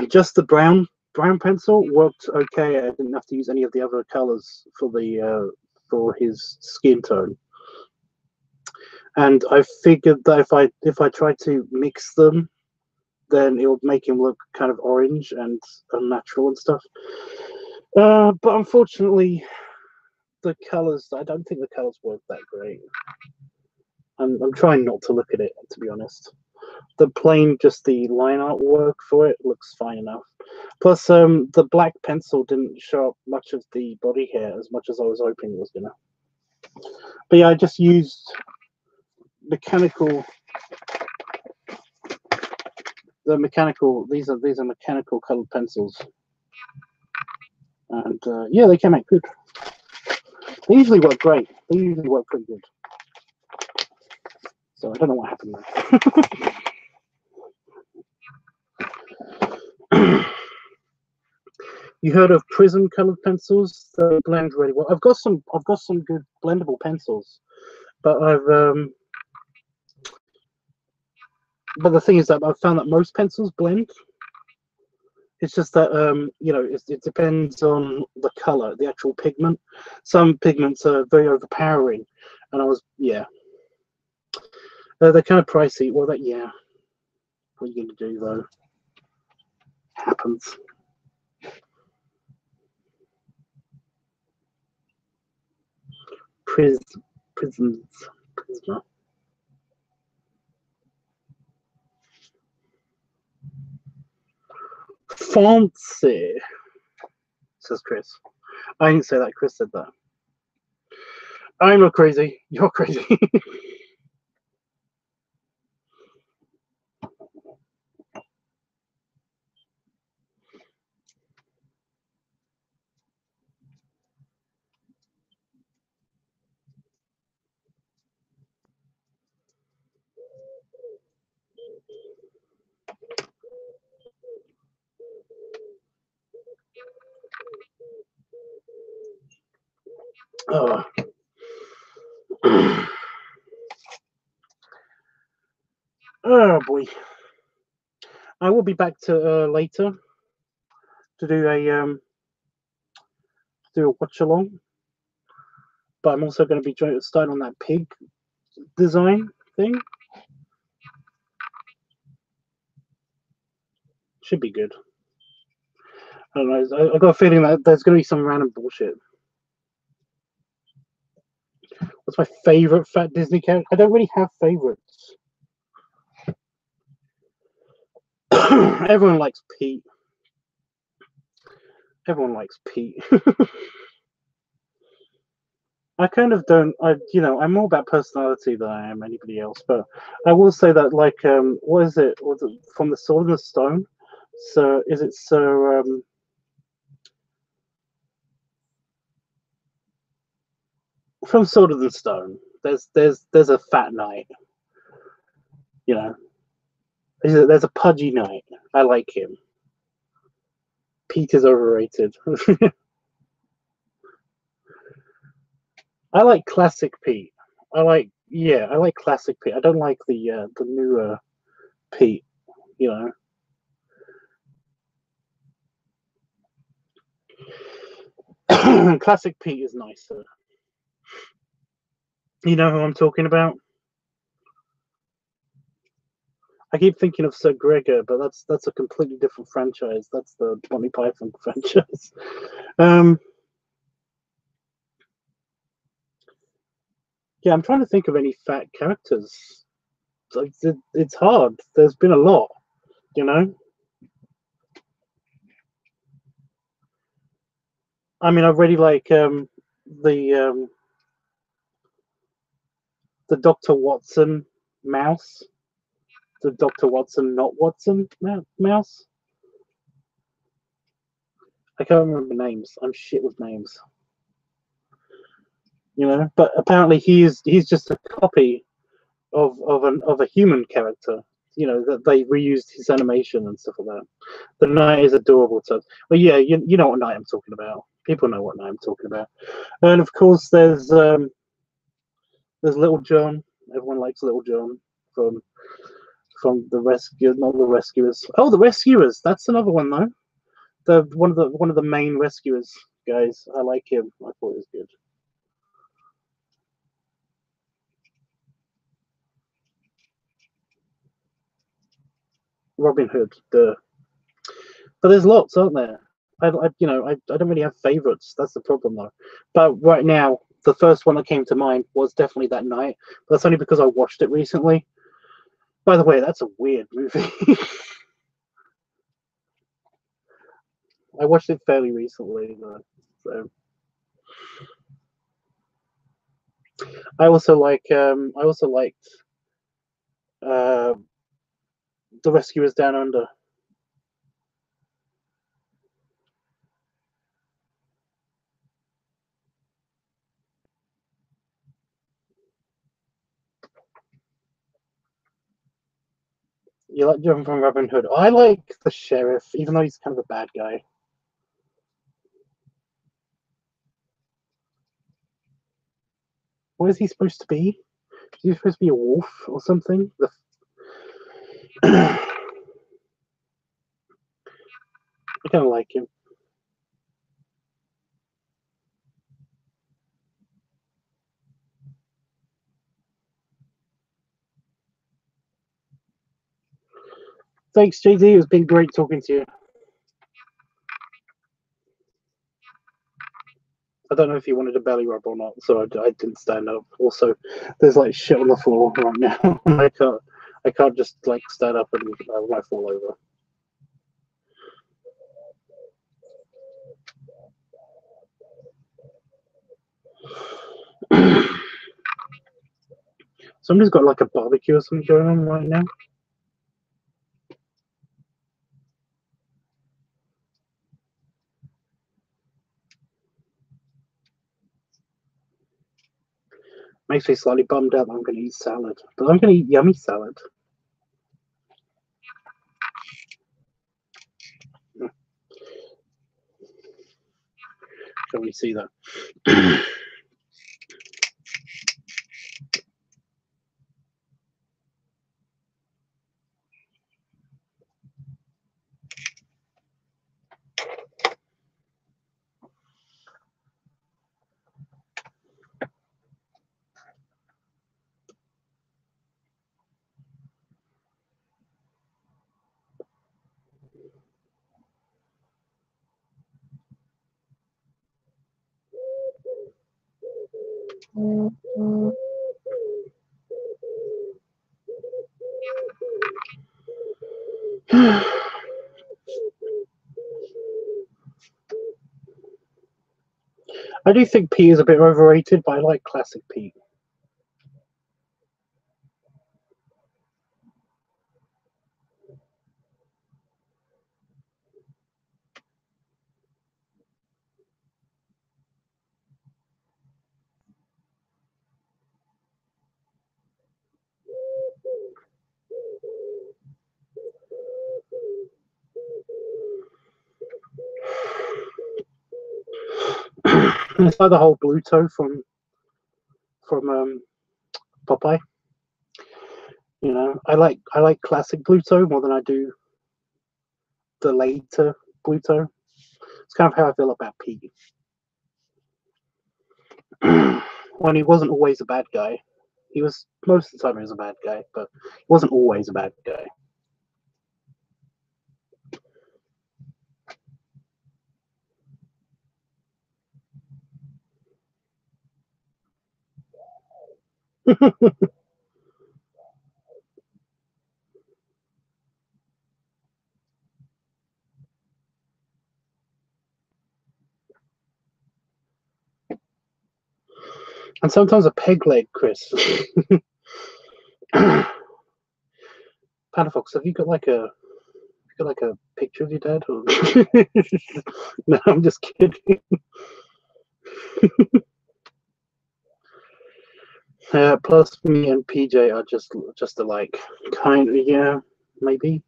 just the brown pencil worked okay. I didn't have to use any of the other colors for the for his skin tone, and I figured that if I tried to mix them, then it would make him look kind of orange and unnatural and stuff. But unfortunately, the colors, I don't think the colors work that great. I'm trying not to look at it, to be honest. The plain, just the line artwork for it looks fine enough. Plus, the black pencil didn't show up much of the body hair as much as I was hoping it was gonna. But yeah, I just used mechanical. These are mechanical colored pencils, and yeah, they came out good. They usually work great. They usually work pretty good. So I don't know what happened there. You heard of prism colored pencils? They blend really well. I've got some good blendable pencils, but but the thing is that I've found that most pencils blend. It's just that you know, it depends on the color, the actual pigment. Some pigments are very overpowering, and yeah, they're kind of pricey. Well, yeah, what are you gonna do though? Happens. Prisms. Prisma. Fancy, says Chris. I didn't say that. Chris said that. I'm not crazy. You're crazy. Oh. Oh boy. I will be back to later to do a watch along, but I'm also going to be starting on that pig design thing. Should be good. I don't know. I got a feeling that there's going to be some random bullshit. What's my favorite fat Disney character? I don't really have favorites. Everyone likes Pete. Everyone likes Pete. I kind of don't. I'm more about personality than I am anybody else. But I will say that, like, what is it? Was it from the Sword and the Stone? So is it Sir? From Sword and the Stone. There's a fat knight. You know, there's a pudgy knight. I like him. Pete is overrated. I like classic Pete. I like classic Pete. I don't like the newer Pete. You know, classic Pete is nicer. You know who I'm talking about? I keep thinking of Sir Gregor, but that's a completely different franchise. That's the Monty Python franchise. Yeah, I'm trying to think of any fat characters. Like, it's hard. There's been a lot, you know. I mean, I really like the Dr. Watson mouse, the Dr. Watson not Watson mouse. I can't remember names. I'm shit with names, you know. But apparently he's just a copy of a human character. You know, that they reused his animation and stuff like that. The knight is adorable. So, well, yeah, you know what knight I'm talking about. People know what knight I'm talking about. And of course, there's Little John. Everyone likes Little John from the rescue, not the rescuers. Oh, the rescuers. That's another one though. One of the main rescuers guys. I like him. I thought he was good. Robin Hood. But there's lots, aren't there? I don't really have favorites. That's the problem, though. But right now, the first one that came to mind was definitely That Night. But that's only because I watched it recently. By the way, that's a weird movie. I watched it fairly recently, though. So I also liked uh, The Rescuers Down Under. You like John from Robin Hood? I like the sheriff, even though he's kind of a bad guy. What is he supposed to be? Is he supposed to be a wolf or something? I kind of like him. Thanks, JD. It's been great talking to you. I don't know if you wanted a belly rub or not, so I didn't stand up. Also, there's like shit on the floor right now. I can't just like stand up and I might fall over. Somebody's got like a barbecue or something going on right now. Makes me slightly bummed out that I'm going to eat salad, but I'm going to eat yummy salad. Can we see that? I do think pea is a bit overrated, but I like classic pea. It's like the whole Bluto from Popeye. You know, I like classic Bluto more than I do the later Bluto. It's kind of how I feel about Pete. When he wasn't always a bad guy. He was most of the time he was a bad guy, but he wasn't always a bad guy. And sometimes a peg leg, Chris. Panafox, have you got like a picture of your dad? Or... No, I'm just kidding. Plus, me and PJ are just alike. Kind of, yeah, maybe.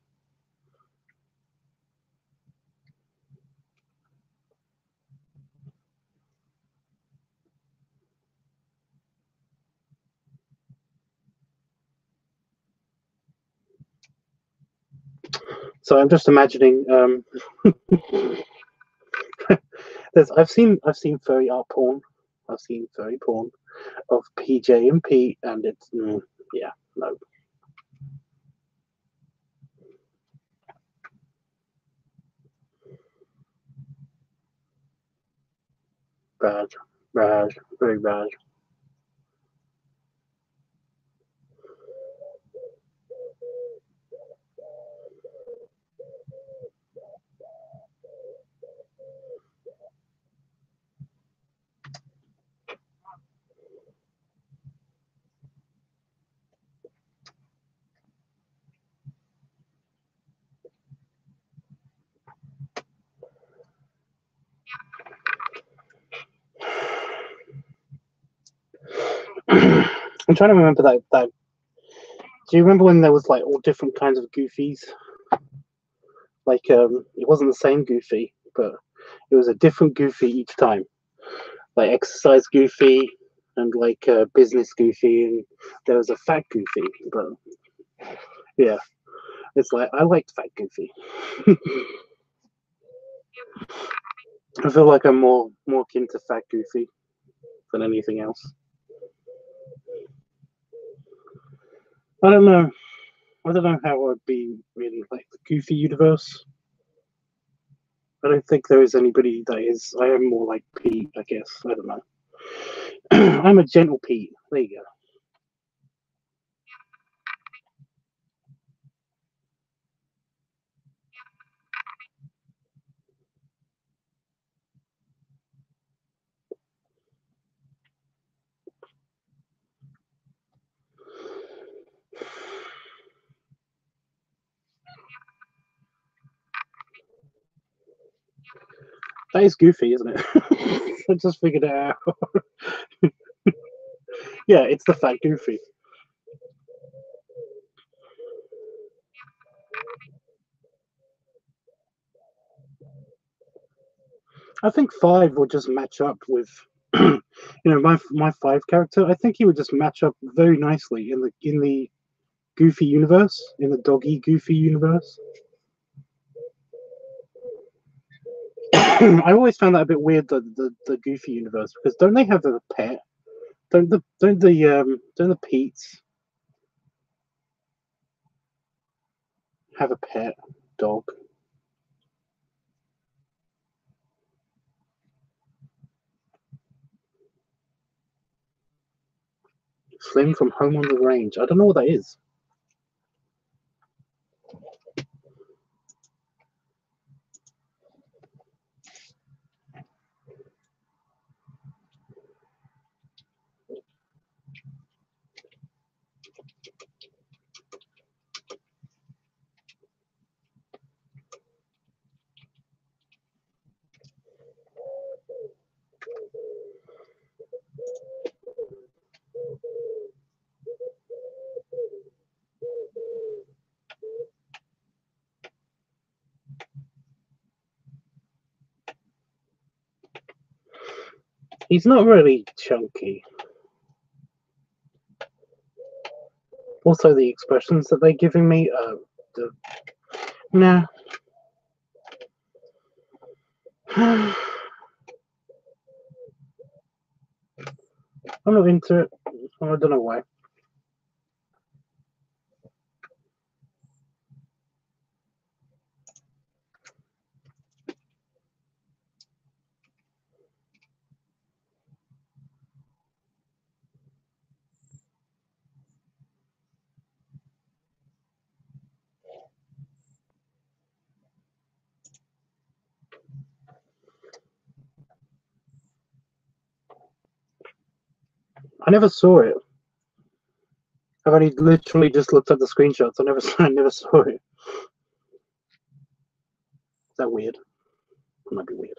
So I'm just imagining. I've seen furry art porn. I've seen furry porn of PJ and Pete, and it's yeah, no. Bad, bad, very bad. I'm trying to remember that. Do you remember when there was like all different kinds of Goofies? Like it wasn't the same Goofy, but it was a different Goofy each time. Like exercise Goofy and like business Goofy, and there was a fat Goofy. But yeah, it's like I liked fat Goofy. I feel like I'm more akin to fat Goofy than anything else. I don't know. I don't know how I'd be in like the Goofy universe. I don't think there is anybody that is. I am more like Pete, I guess. I don't know. I'm a gentle Pete. There you go. That is Goofy, isn't it? I just figured it out. Yeah, it's the fat Goofy. I think 5 would just match up with, you know, my 5 character. I think he would just match up very nicely in the Goofy universe, in the doggy Goofy universe. I always found that a bit weird, the Goofy universe, because don't they have a pet? Don't the Pete's have a pet dog? Slim from Home on the Range. I don't know what that is. He's not really chunky. Also, the expressions that they're giving me, nah. I'm not into it. I don't know why. I never saw it. I've only literally just looked at the screenshots. I never saw it. Is that weird? It might be weird.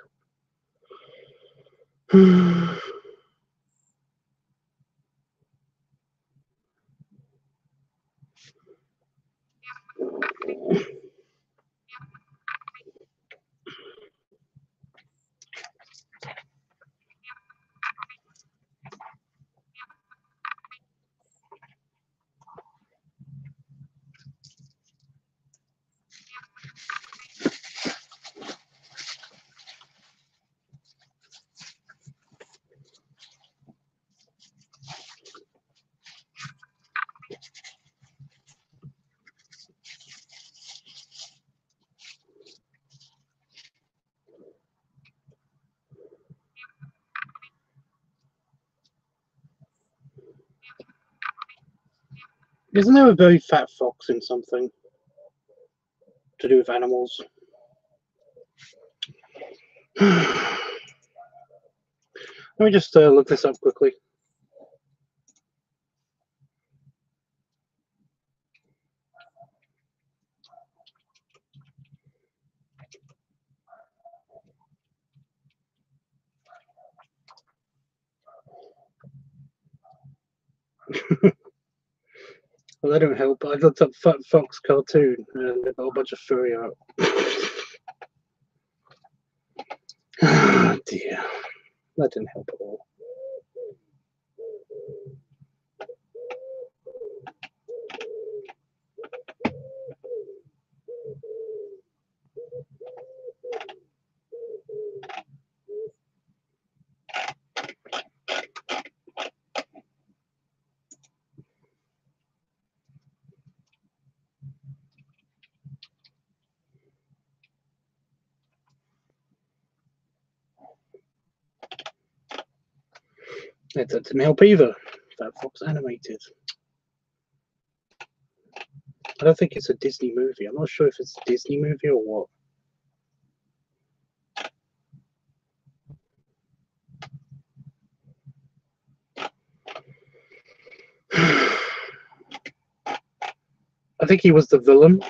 Isn't there a very fat fox in something to do with animals? Let me just look this up quickly. Well, that don't help. I looked up Fat Fox cartoon and they've got a bunch of furry art. Oh dear. That didn't help at all. That didn't help either. Fat Fox animated. I don't think it's a Disney movie. I'm not sure if it's a Disney movie or what. I think he was the villain.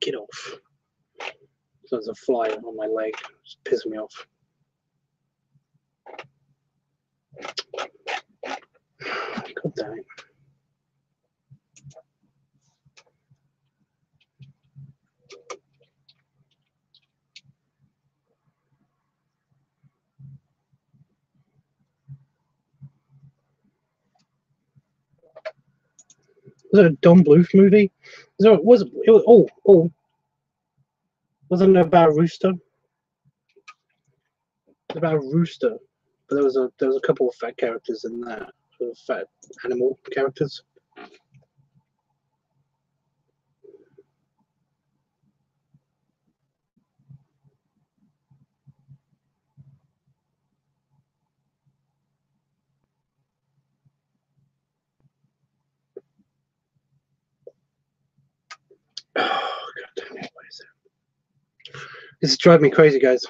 Get off. There's a fly on my leg. It's pissing me off. God damn it. Was it a Don Bluth movie? Wasn't it about a rooster? It's about a rooster, but there was a couple of fat characters in that, sort of fat animal characters. Oh god damn it! What is it? This is driving me crazy, guys.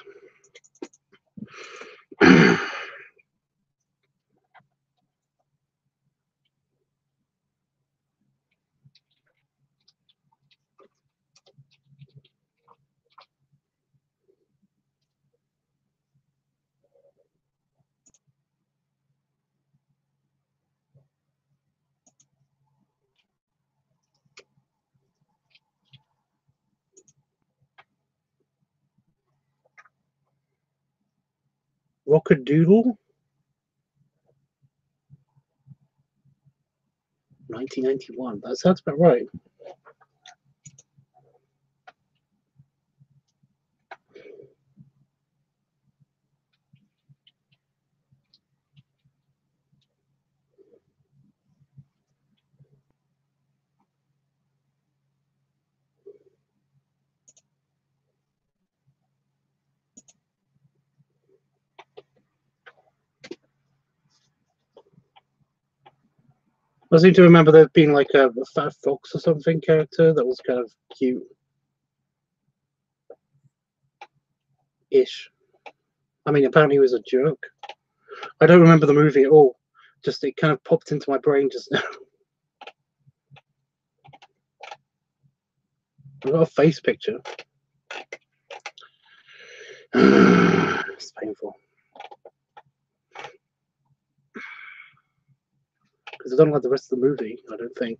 Rockadoodle? 1991. That sounds about right. I seem to remember there being like a fat fox or something character that was kind of cute-ish. I mean, apparently he was a jerk. I don't remember the movie at all. Just it kind of popped into my brain just now. I've got a face picture. It's painful. Because I don't like the rest of the movie, I don't think.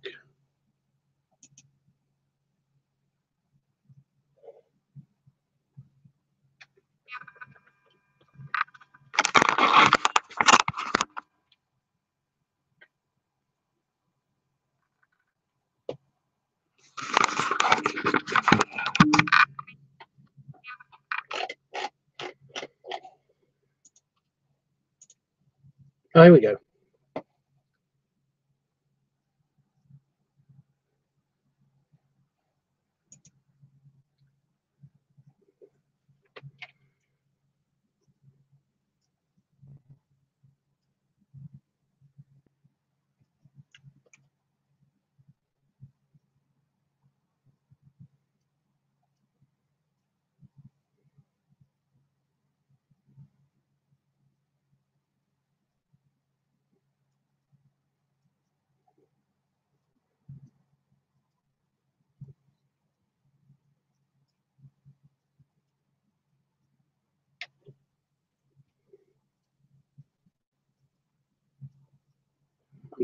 Oh, here we go.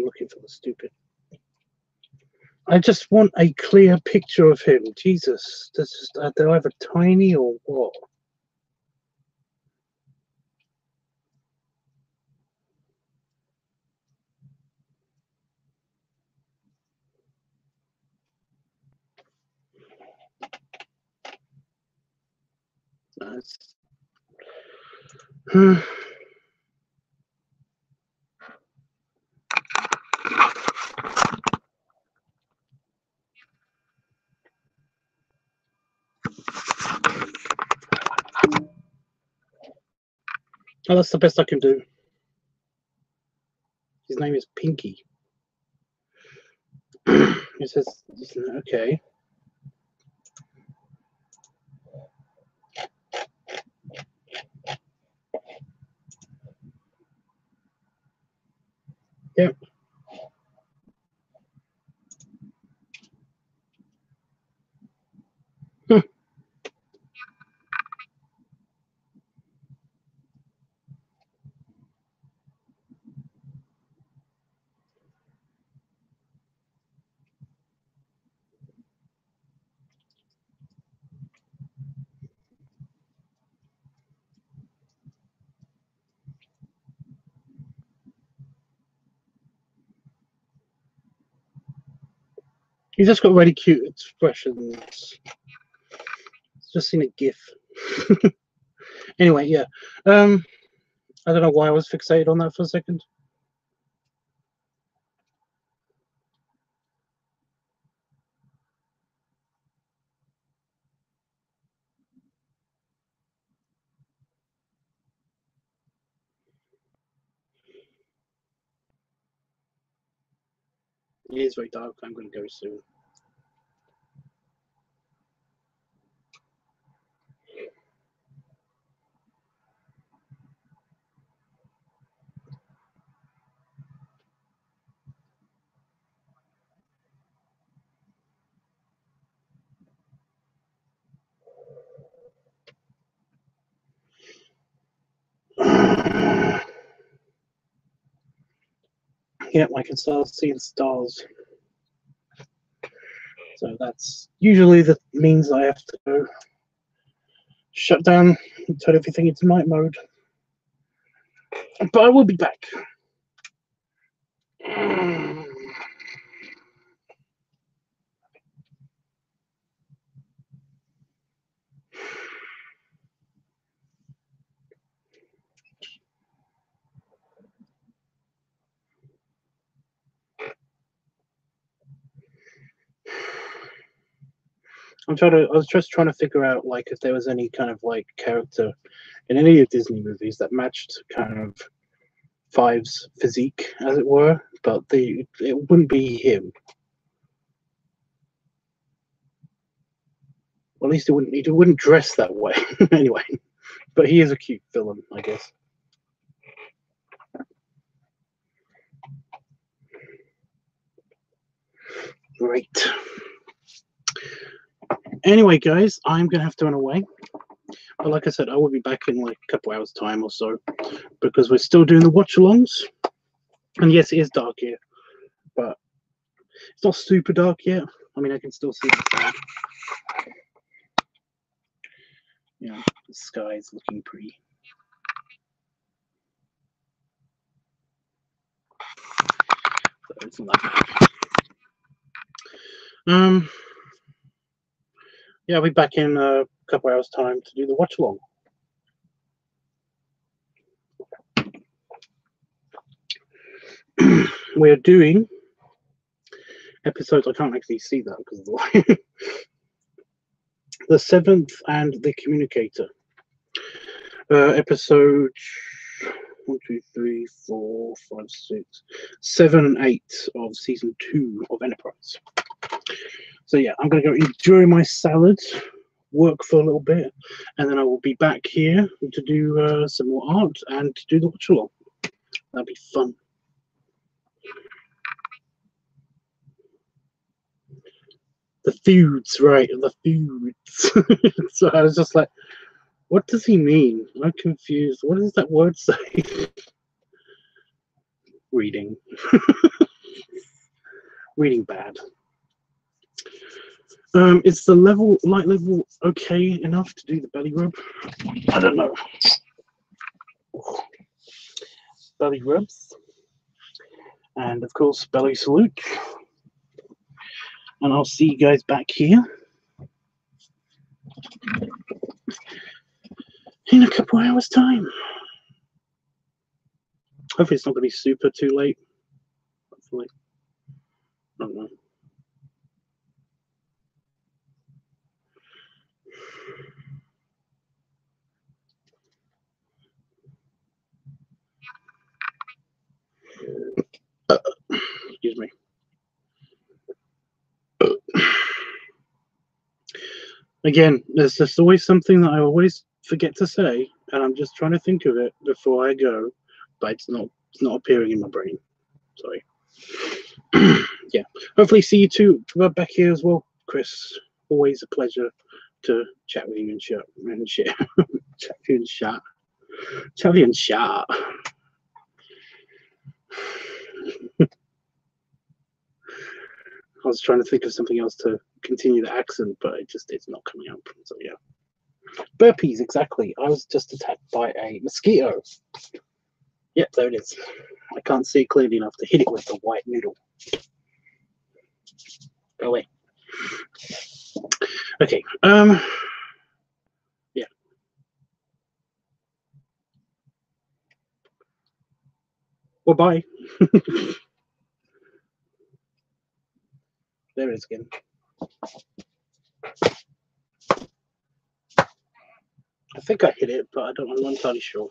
I'm looking for the stupid. I just want a clear picture of him. Jesus, this just they're either tiny or what? Nice. Oh, that's the best I can do. His name is Pinky. He says, okay. Yep. He's just got really cute expressions. Just seen a GIF. Anyway, yeah. I don't know why I was fixated on that for a second. It is very dark. I'm going to go soon. Yep, I can start seeing stars. So that's usually the means I have to go shut down and turn everything into night mode. But I will be back. I was just trying to figure out like if there was any kind of like character in any of Disney movies that matched kind of Five's physique, as it were, but it wouldn't be him. Well, at least he wouldn't dress that way anyway. But he is a cute villain, I guess. Great. Anyway, guys, I'm gonna have to run away. But like I said, I will be back in like a couple hours time or so, because we're still doing the watch-alongs. And yes, it is dark here, but it's not super dark yet. I mean, I can still see the sun. Yeah, the sky is looking pretty. So it's not that bad. Yeah, I'll be back in a couple hours time to do the watch-along. We're doing episodes. I can't actually see that because of the light. The 7th and the Communicator. Episode 1, 2, 3, 4, 5, 6, 7, and 8 of season 2 of Enterprise. So yeah, I'm gonna go enjoy my salad, work for a little bit, and then I will be back here to do some more art and to do the watch along. That'd be fun. The feuds, right? The feuds. So I was just like, what does he mean? I'm confused. What does that word say? Reading. reading bad. Is the light level okay enough to do the belly rub? I don't know. Belly rubs. And of course, belly salute. And I'll see you guys back here in a couple hours' time. Hopefully it's not going to be super too late. Hopefully. I don't know. Excuse me. Again, there's just always something that I always forget to say, and I'm just trying to think of it before I go, but it's not appearing in my brain. Sorry. Yeah. Hopefully see you too back here as well, Chris. Always a pleasure to chat with you and share and share. Chat with you and chat. Chat with you and chat. I was trying to think of something else to continue the accent, but it's not coming up. So yeah. Burpees, exactly. I was just attacked by a mosquito. Yep, there it is. I can't see clearly enough to hit it with the white noodle. Go away. Okay. Yeah. Well, bye. There it is again. I think I hit it, but I'm not entirely sure.